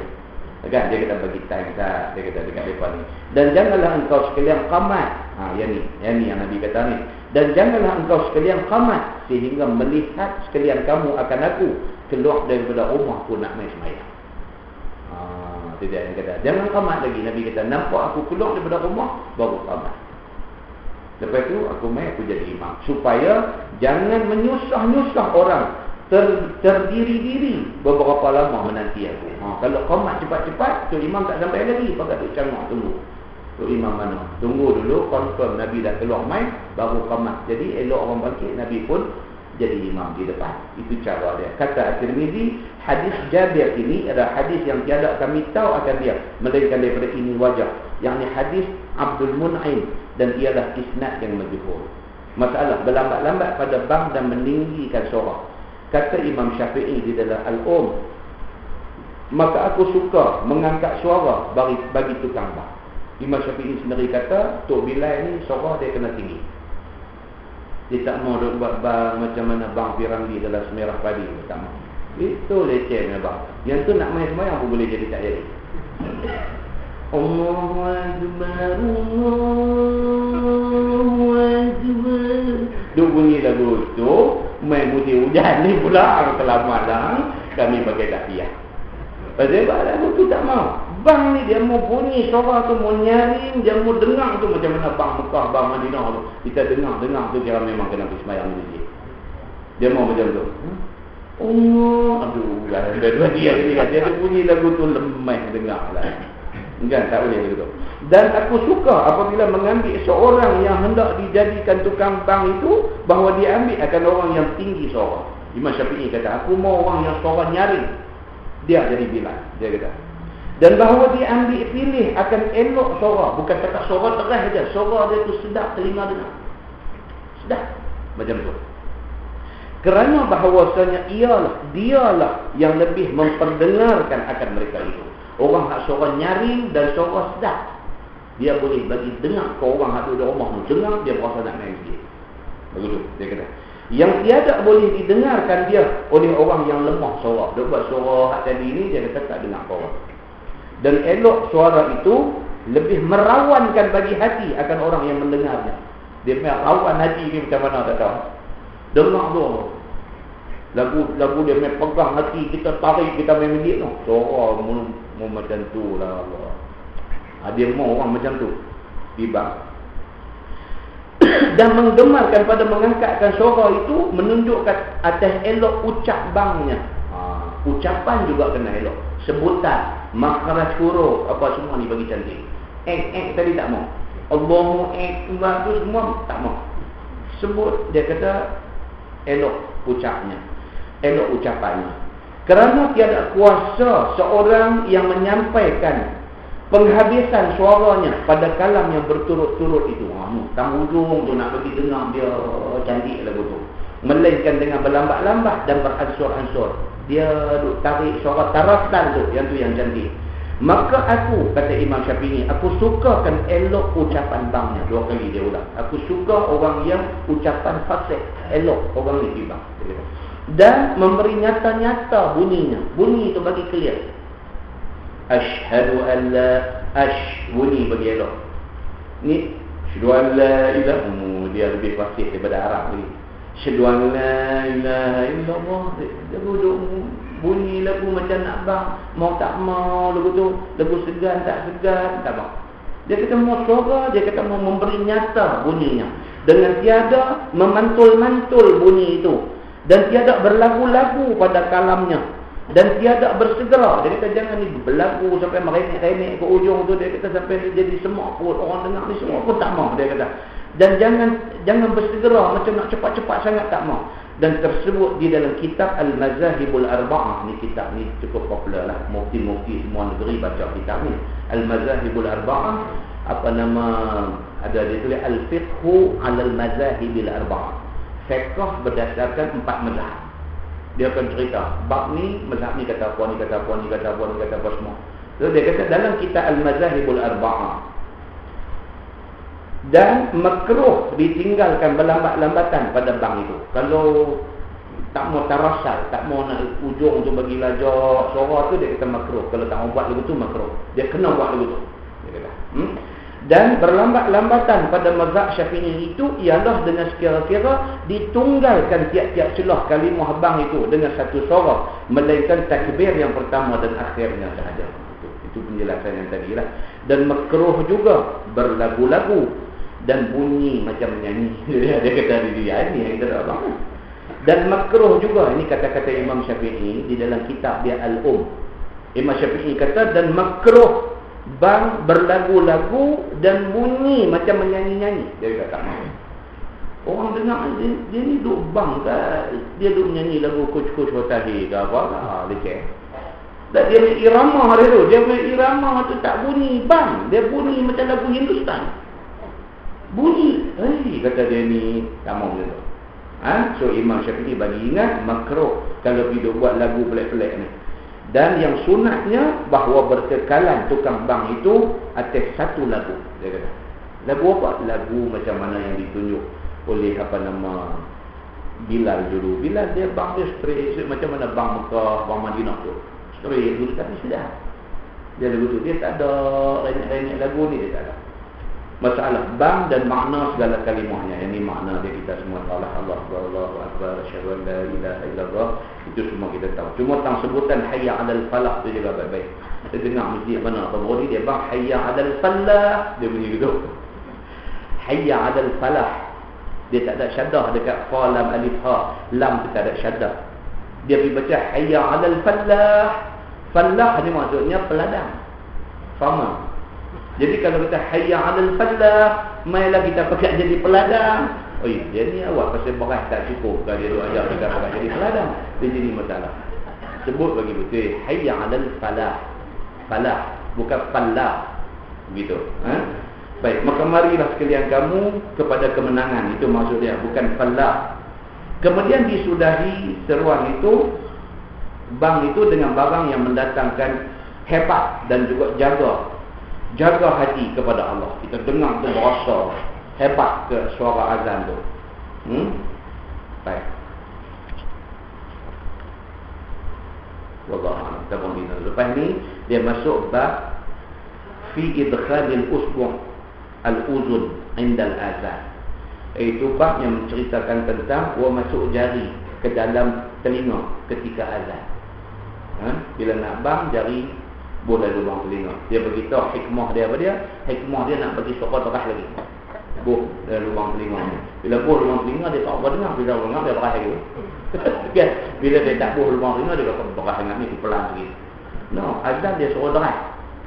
Kan dia kata bagi time tak, dia kata dekat depan ni. Dan janganlah engkau sekalian qamat. Yang ni yang Nabi kata ni. Dan janganlah engkau sekalian qamat sehingga melihat sekalian kamu akan aku keluar daripada rumah pun nak main sembahyang. Itu dia yang kata. Jangan qamat lagi. Nabi kata nampak aku keluar daripada rumah baru qamat. Lepas tu aku main aku jadi imam. Supaya jangan menyusah-nyusah orang terdiri-diri beberapa lama menanti aku. Kalau qamat cepat-cepat, tu imam tak sampai lagi, pakai tu cangok tunggu. Tu imam mana? Tunggu dulu confirm Nabi dah keluar main baru qamat. Jadi elok orang bangkit, Nabi pun jadi imam di depan. Itu cara dia. Kata At-Tirmizi, hadis Jabir ini adalah hadis yang tiada kami tahu akan dia melainkan daripada ini wajah. Yang ni hadis Abdul Mun'im dan ialah isnad yang majhul. Masalah berlambat-lambat pada bang dan meninggikan suara. Kata Imam Syafi'i di dalam Al-Um, maka aku suka mengangkat suara bagi tukang bang. Imam Syafi'i sendiri kata Tok Bilal ni suara dia kena tinggi. Dia tak mau duk buat bang macam mana bang Piramli dalam Semerah Padi. Tak mau. Itu lecehnya bang. Yang tu nak main sembahyang pun boleh jadi tak jadi. Allahu Akbar, Allahu Akbar. Duk bunyi lagu tu, main musim hujan ni pula selamat dah. Kami pakai takbir. Pasal lagu tu tak mau. Bang ni dia mau bunyi suara tu, mau nyaring, dia mau dengar tu macam mana bang Mekah, bang Madinah tu. Kita dengar tu kira memang kena pergi sembahyang ni. Dia mau macam tu. Aduh, dua dia bunyi lagu tu lemah dengar lah. Enggak, tak boleh begitu. Dan aku suka apabila mengambil seorang yang hendak dijadikan tukang bang itu, bahawa dia ambil akan orang yang tinggi suara. Imam Syafi'i kata, aku mau orang yang suara nyaring, dia jadi Bilal. Dia kata. Dan bahawa dia ambil pilih akan elok suara, bukan cakap suara teras saja. Suara dia tu sedap telinga dengar. Sedap. Macam tu. Kerana bahawasanya dialah yang lebih memperdengarkan akan mereka itu. Orang hak suara nyaring dan suara sedap, dia boleh bagi dengar ke orang hak duduk rumah tu dengar, dia berasa nak main sikit. Begitu dia kata. Yang tiada boleh didengarkan dia oleh orang yang lemah suara. Dia buat suara hak tadi ni dia kata tak dengar ke orang. Dan elok suara itu lebih merawankan bagi hati akan orang yang mendengarnya. Dia merawan hati ni macam mana tak tahu. Dengar tu lagu dia main pegang hati kita, tarik kita main minit tu. Suara mau macam tu lah Allah. Dia mau orang macam tu dibang. Dan menggemarkan pada mengangkatkan suara itu menunjukkan atas elok ucap bangnya. Ucapan juga kena elok. Sebutan, makhraj huruf, apa semua ni bagi cantik. Tadi tak mau. Allahu Akbar tu semua tak mau. Sebut, dia kata elok ucapnya, elok ucapannya. Kerana tiada kuasa seorang yang menyampaikan penghabisan suaranya pada kalam yang berturut-turut itu. Tang hujung tu nak bagi dengar dia cantik lagu tu. Melainkan dengan berlambat-lambat dan beransur-ansur. Dia duk tarik suara taratan tu yang cantik. Maka aku, kata Imam Syafi'i, aku sukakan elok ucapan bangnya. 2 kali dia ulang. Aku suka orang yang ucapan fasih, elok orang ni bang. Dan memberi nyata-nyata bunyinya. Bunyi itu bagi clear. Asyhadu an la bunyi bagi elok. Ni asyhadu an la ilaha, dia lebih fasih daripada Arab lagi. Asyhadu an la ilaha illallah. Dia duduk bunyi lagu macam nak bang, mau tak mau lagu tu, lagu segan tak segan, tak mau. Dia kata mau suara, dia kata mau memberi nyata bunyinya dengan tiada memantul-mantul bunyi itu. Dan tiada berlagu-lagu pada kalamnya. Dan tiada bersegera. Dia kata jangan ni berlagu sampai merenek-renek ke ujung tu. Dia kata sampai dia jadi semua pun orang dengar ni semua pun tak mau, dia kata. Dan jangan bersegera macam nak cepat-cepat sangat, tak mau. Dan tersebut di dalam kitab Al-Mazahibul Arba'ah. Ni kitab ni cukup popular lah. Mufti-mufti semua negeri baca kitab ni. Al-Mazahibul Arba'ah. Apa nama, ada dia tulis Al-Fiqhu Alal Mazahibil Arba'ah. Fiqh berdasarkan 4 mazhab. Dia akan cerita bab ni, mazhab ni kata apa, ni kata apa, ni kata apa, ni kata apa semua. So dia kata dalam kitab Al-Mazahibul Arba'ah, dan makruh ditinggalkan berlambat-lambatan pada bank itu. Kalau tak mau tarasal, tak mau nak ujung tu bagi lajak suara tu, dia kata makruh. Kalau tak mau buat lagu tu makruh. Dia kena buat lagu tu. Dia kata. Dan berlambat-lambatan pada mazhab Syafi'i itu ialah dengan sekira-kira ditunggalkan tiap-tiap celah kalimah bank itu dengan satu suara, melainkan takbir yang pertama dan akhirnya sahaja. Itu penjelasan yang tadi lah. Dan makruh juga berlagu-lagu dan bunyi macam menyanyi. Dia kata dia ni yang kita tak faham. Dan makruh juga, ini kata-kata Imam Syafi'i di dalam kitab dia Al-Um. Imam Syafi'i kata dan makruh bang berlagu-lagu dan bunyi macam menyanyi-nyanyi. Dia kata tak mahu. Orang dengar dia ni duk bang ke, dia duk menyanyi lagu Kuch-Kuch Hotahi ke apa lah, leceh. Dan dia punya irama dia tu, dia punya irama tu tak bunyi bang, dia bunyi macam lagu Hindustan. Bunyi, kata dia ni tak mahu dia tu. So Imam Syafi'i bagi ingat makruh kalau hidup buat lagu pelik-pelik ni. Dan yang sunatnya bahawa berkekalan tukang bank itu atas satu lagu. Dia kata lagu apa? Lagu macam mana yang ditunjuk oleh apa nama Bilal dulu. Bilal dia bank dia straight macam mana bank Mekah, bank Madinah tu straight dulu, tapi sedap dia lagu tu. Dia tak ada renyek-renyek lagu ni, dia tak ada. Masalah bank dan makna segala kalimahnya. Yang ni makna dia kita semua tahu lah. Allahu Akbar, asyhadu an la ilaha illallah. Itu semua kita tahu. Cuma tentang sebutan hayya 'alal falah tu juga baik-baik. Kita dengar masjid mana apa body dia bang hayya 'alal falah, dia bunyi gitu. Hayya 'alal falah. Dia tak ada syaddah dekat fa lam alif ha. Lam tu tak ada syaddah. Dia pergi baca hayya 'alal falah. Falah ni maksudnya peladang. Farmer. Jadi kalau kita hayya 'alal falah, mailah kita pakai jadi peladang. Dia ni awak pasal beras tak cukup. Kalau dia ajar kita pakai jadi peladang, dia jadi masalah. Sebut bagi betul hayya 'alal falah. Falah, bukan falah. Begitu. Baik, maka marilah sekalian kamu kepada kemenangan. Itu maksudnya, bukan falah. Kemudian disudahi seruan itu, bank itu dengan barang yang mendatangkan hebat dan juga jaga hati kepada Allah. Kita dengar tu berasa hebat ke suara azan tu. Baik. Wallahu a'lam. Tabunina. Lepas ni dia masuk bab fi idkhalil usbu' al-uzun 'inda al-azan. Itu bab yang menceritakan tentang masuk jari ke dalam telinga ketika azan. Bila nak bang jari boleh lubang telinga. Dia beritahu hikmah dia apa dia? Hikmah dia nak bagi suara terah lagi. Buh dalam lubang telinga. Bila buh lubang telinga dia tak apa dengar, bila dengar dia terah lagi. Kan? Bila dia tak buh lubang telinga dia akan terah sangat ni pelan lagi. No, azan dia suara terah.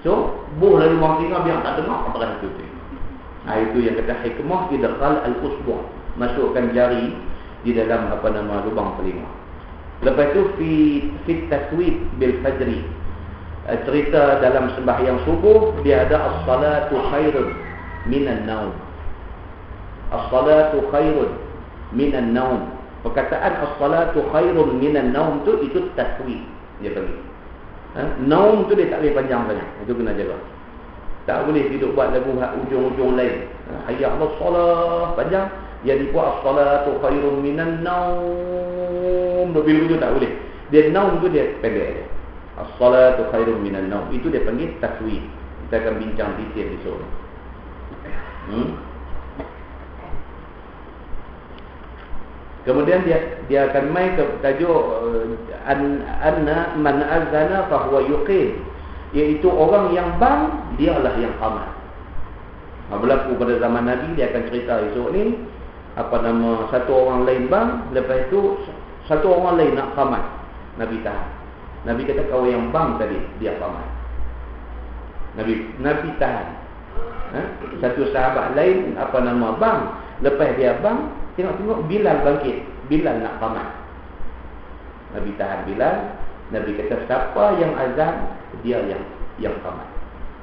So, buh dalam lubang telinga biar tak dengar terah itu. Itu yang kata hikmah idkhal al-usbu', masukkan jari di dalam apa nama lubang telinga. Lepas tu fi taswib bil fajri. Cerita dalam sembahyang subuh dia ada as-salatu khairun minan naum. As-salatu khairun minan naum. Perkataan as-salatu khairun minan naum tu itu taswib dia bagi. Naum tu dia tak boleh panjang sangat. Itu kena jaga. Tak boleh hidup buat lagu ujung-ujung lain. Hayya 'alas salah panjang, jadi buat as-salatu khairun minan naum. Bila tu tak boleh. Dia naum tu dia pendek dia. As-salatu khairun minan naum. Itu dia panggil taswib. Kita akan bincang detail besok. Kemudian dia akan mai ke tajuk anna man azana fa huwa yuqim, iaitu orang yang bang dialah yang qamat. Berlaku pada zaman Nabi, dia akan cerita esok ni apa nama satu orang lain bang, lepas itu satu orang lain nak qamat. Nabi tahan. Nabi kata kau yang bang tadi, dia paman. Nabi tahan. Satu sahabat lain bang. Lepas dia bang, tengok Bilal bangkit. Bilal nak paman. Nabi tahan Bilal. Nabi kata siapa yang azan, dia yang paman.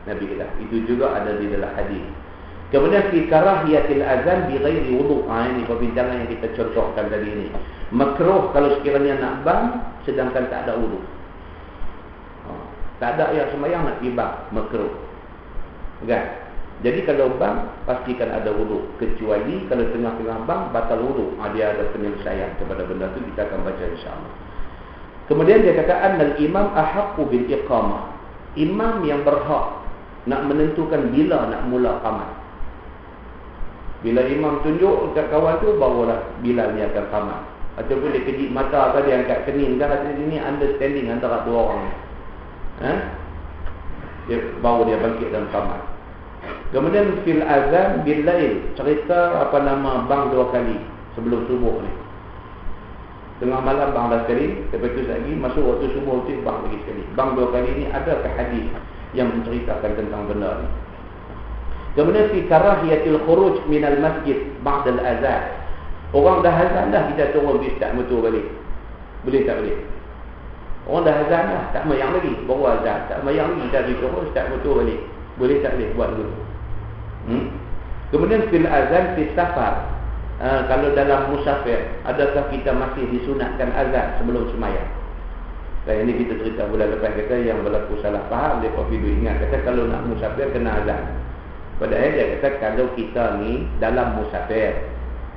Nabi kata itu juga ada di dalam hadis. Kemudian fi karahiyatil azan bi ghairi wudu. Ini perbincangan yang kita contohkan tadi ini. Makruh kalau sekiranya nak bang sedangkan tak ada wudu. Tak ada yang sembahyang nak bang, makruh. Kan? Jadi kalau bang pastikan ada wudu, kecuali kalau tengah-tengah bang batal wudu. Dia ada penyelesaian kepada benda tu, kita akan baca insya-Allah. Kemudian dia kata annal imam ahaqqu bil iqamah. Imam yang berhak nak menentukan bila nak mula qamat. Bila imam tunjuk dekat kawan tu, barulah Bilal ni akan qamat. Ataupun dia kejip mata ke, dia angkat kening kan, ini understanding antara dua orang. Baru dia bangkit dan qamat. Kemudian fil azan bil lail, cerita bang 2 kali sebelum subuh ni. Tengah malam bang dah sekali, lepas tu lagi masuk waktu subuh tu bang lagi sekali. Bang 2 kali ni ada ke hadis yang menceritakan tentang benda ni. Kemudian fi karahiyatil khuruj minal masjid ba'da al-azan. Orang dah azan dah, kita turun pergi start motor balik. Boleh tak boleh? Orang dah azan dah, tak sembahyang lagi, baru azan, tak sembahyang lagi, kita pergi turun start motor balik. Boleh tak boleh buat dulu? Kemudian fil azan fi safar. Kalau dalam musafir, adakah kita masih disunatkan azan sebelum sembahyang? Dan ini kita cerita bulan lepas, kata yang berlaku salah faham, dia perlu ingat, kata kalau nak musafir kena azan. Padahal dia kata kalau kita ni dalam musafir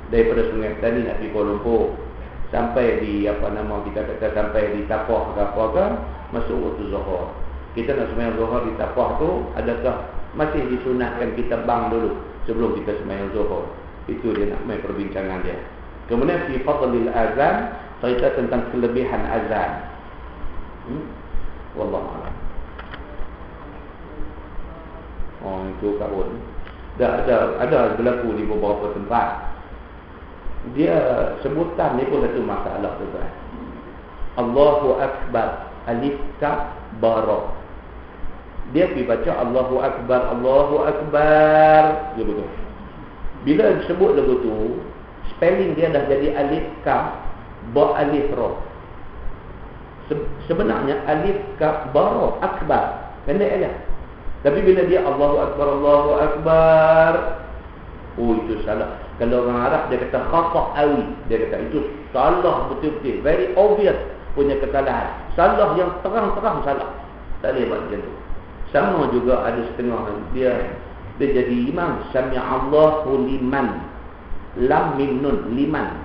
daripada Sungai Petani nak pergi Kuala Lumpur, sampai di kita kata sampai di Tapah ke apa ke, masuk waktu Zuhur. Kita nak sembahyang Zuhur di Tapah tu, adakah masih disunatkan kita bang dulu sebelum kita sembahyang Zuhur? Itu dia nak main perbincangan dia. Kemudian fi fadlil azan, cerita tentang kelebihan azan. Wallahu a'lam. Itu kawan. Ada berlaku di beberapa tempat. Dia sebutan ni pun satu masalah tu kan. Allahu Akbar, alif kaf bara. Dia pergi baca Allahu Akbar, Allahu Akbar, dia betul. Bila disebut lagu tu, spelling dia dah jadi alif kaf ba alif ra. Sebenarnya alif kaf bara akbar, pendek aja. Tapi bila dia Allahu Akbar, Allahu Akbar, itu salah. Kalau orang Arab dia kata khata'awi, dia kata itu salah betul-betul, very obvious punya kesalahan. Salah yang terang-terang salah. Tak boleh buat macam tu. Sama juga ada setengah dia jadi imam, sami'allahu liman, lam mim nun, liman,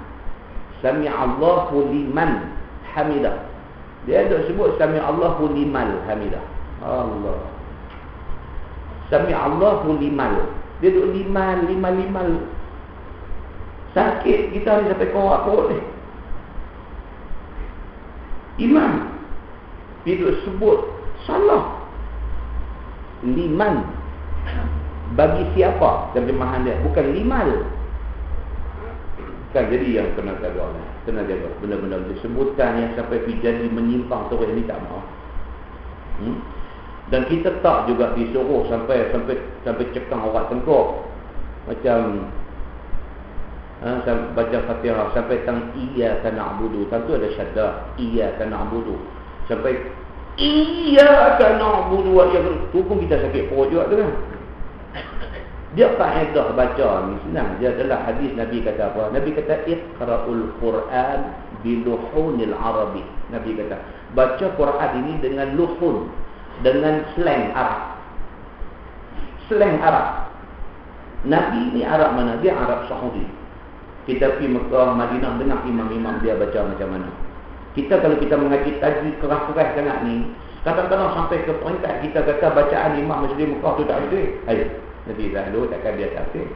sami'allahu liman hamidah. Dia ada sebut sami'allahu liman hamidah. Allah, sami'allahu liman, dia duduk liman. Sakit kita ni sampai korak-korak ni. Imam dia duduk sebut salah liman. Bagi siapa terjemahan dia, bukan limal. Kan jadi yang kena jaga benda-benda sebutan yang sampai jadi menyimpang terus ni tak mahu. Dan kita tak juga disuruh sampai cekang orang tengkok. Macam baca Fatihah sampai tang iyyaka na'budu, tentu ada syaddah iyyaka na'budu. Sampai iyyaka na'budu wa iyyaka, tu pun kita sakit perut juga tu kan. Dia kaedah baca ni senang. Dia adalah hadis Nabi kata apa? Nabi kata iqra'ul Quran biluhunil Arabi. Nabi kata baca Quran ini dengan luhun, dengan slang Arab. Slang Arab. Nabi ni Arab mana? Dia Arab Saudi. Kita pergi Mekah, Madinah, dengar imam-imam dia baca macam mana. Kita kalau kita mengaji taji keras-keras sangat ni, kadang-kadang sampai ke peringkat kita kata bacaan imam masjid Mekah tu tak betul. Nabi Zahlu takkan dia tak betul.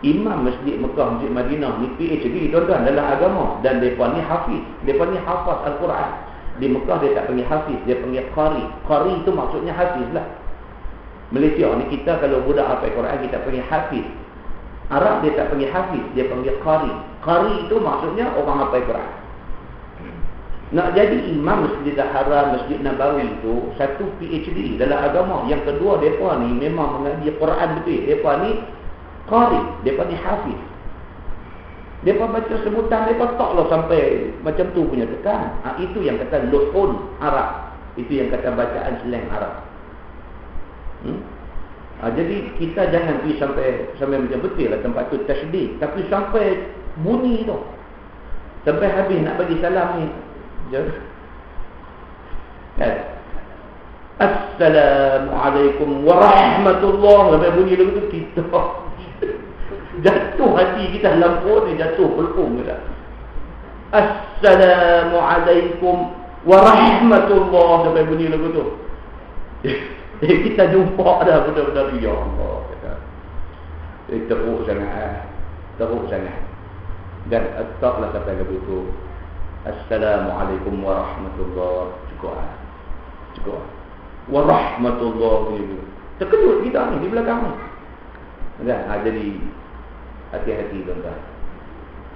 Imam masjid Mekah, masjid Madinah ni PhD tuan-tuan dalam agama, dan mereka ni hafiz. Mereka ni hafaz Al-Quran. Di Mekah dia tak panggil hafiz, dia panggil qari. Qari itu maksudnya hafiz lah. Malaysia ni kita kalau budak hafal Quran kita panggil hafiz. Arab dia tak panggil hafiz, dia panggil qari. Qari itu maksudnya orang hafal Quran. Nak jadi imam Masjidil Haram, Masjid Nabawi itu satu PhD dalam agama. Yang kedua, mereka ni memang mengaji Quran betul. Mereka ni qari, mereka ni hafiz. Mereka baca sebutan, mereka taklah sampai macam tu punya tekan. Itu yang kata luhun Arab. Itu yang kata bacaan slang Arab. Jadi kita jangan pergi sampai macam betul lah tempat tu tasydid, tapi sampai bunyi tu, sampai habis nak bagi salam ni Assalamualaikum warahmatullahi sampai bunyi lagu tu, kita jatuh hati kita, lampu ni jatuh pelpung kita. Assalamualaikum warahmatullahi sampai bunyi lagu tu. Kita jumpa dah benar-benar, ya Allah kata. Teruk sangat. Dan taklah kata lagu tu, Assalamualaikum warahmatullahi. Cukup. Warahmatullahi. Terkejut kita ni di belakang ni. Jadi hati-hati tuan-tuan.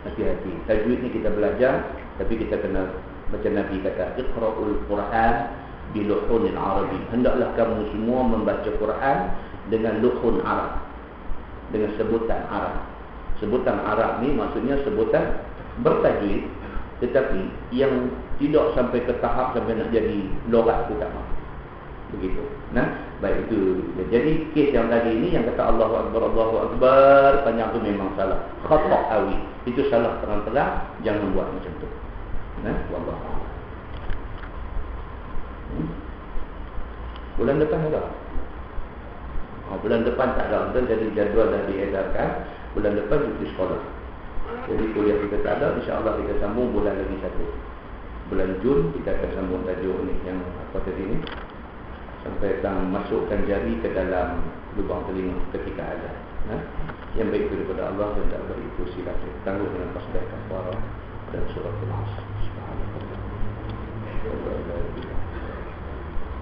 Hati-hati. Tajwid ni kita belajar, tapi kita kena macam Nabi kata, Iqra'ul Quran biluhunil Arabi. Hendaklah kamu semua membaca Quran dengan luhun Arab, dengan sebutan Arab. Sebutan Arab ni maksudnya sebutan bertajwid, tetapi yang tidak sampai ke tahap sampai nak jadi logat tu tak mahu. Begitu. Baik itu. Jadi kes yang tadi ini yang kata Allahu Akbar panjang tu memang salah. Khata' awi. Itu salah terang-terang, jangan buat macam tu. Wallahu. Bulan depan ada. Bulan depan tak ada. Jadi jadual dah diedarkan. Bulan depan cuti sekolah. Jadi kuliah kita tak ada. InsyaAllah kita sambung bulan lagi satu. Bulan Jun kita akan sambung tajuk ni yang apa tadi ni, sampai masukkan jari ke dalam lubang telinga ketika azan. Yang baik itu daripada Allah dan tak baik itu silakan tangguh dengan tasbih kafarah dan surah Al-Asr. Subhanallah.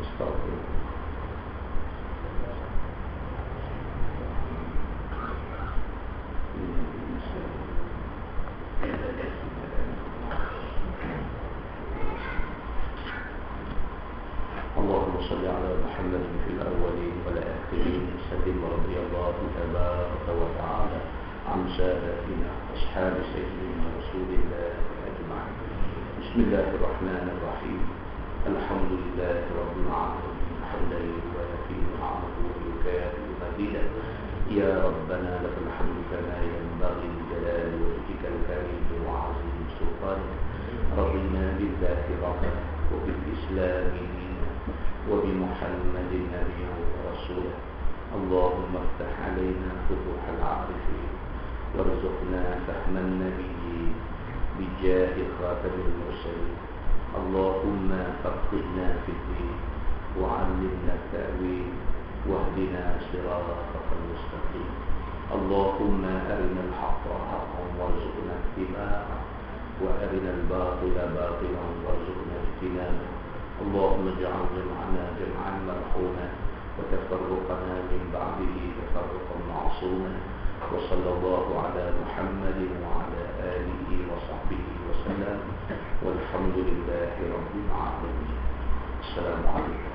Astagfirullah. اللهم صل على محمد في الأولين والآخرين سلم رضي الله تبارك وتعالى عن سادتنا أصحاب سيدنا رسول الله أجمعين. بسم الله الرحمن الرحيم. الحمد لله رب العالمين حمدا يوافي نعمه ويكافئ مزيدا. يا ربنا لك الحمد كما ينبغي لجلال وجهك الكريم وعظيم سلطانك. رضينا بالله ربا وبالإسلام دينا وبمحمد نبيا ورسولا. اللهم افتح علينا فتوح العارفين وارزقنا فهم النبيين بجاه خاتم المرسلين. اللهم فقهنا في الدين وعلمنا التأويل واهدنا صراطك المستقيم. اللهم أرنا الحق حقا وارزقنا اتباعه وأرنا الباطل باطلا وارزقنا اجتنابه. اللهم اجعل جمعنا جمعا مرحوما وتفرقنا من بعده تفرقا معصوما. وصلى الله على محمد وعلى آله وصحبه وسلم والحمد لله رب العالمين. السلام عليكم.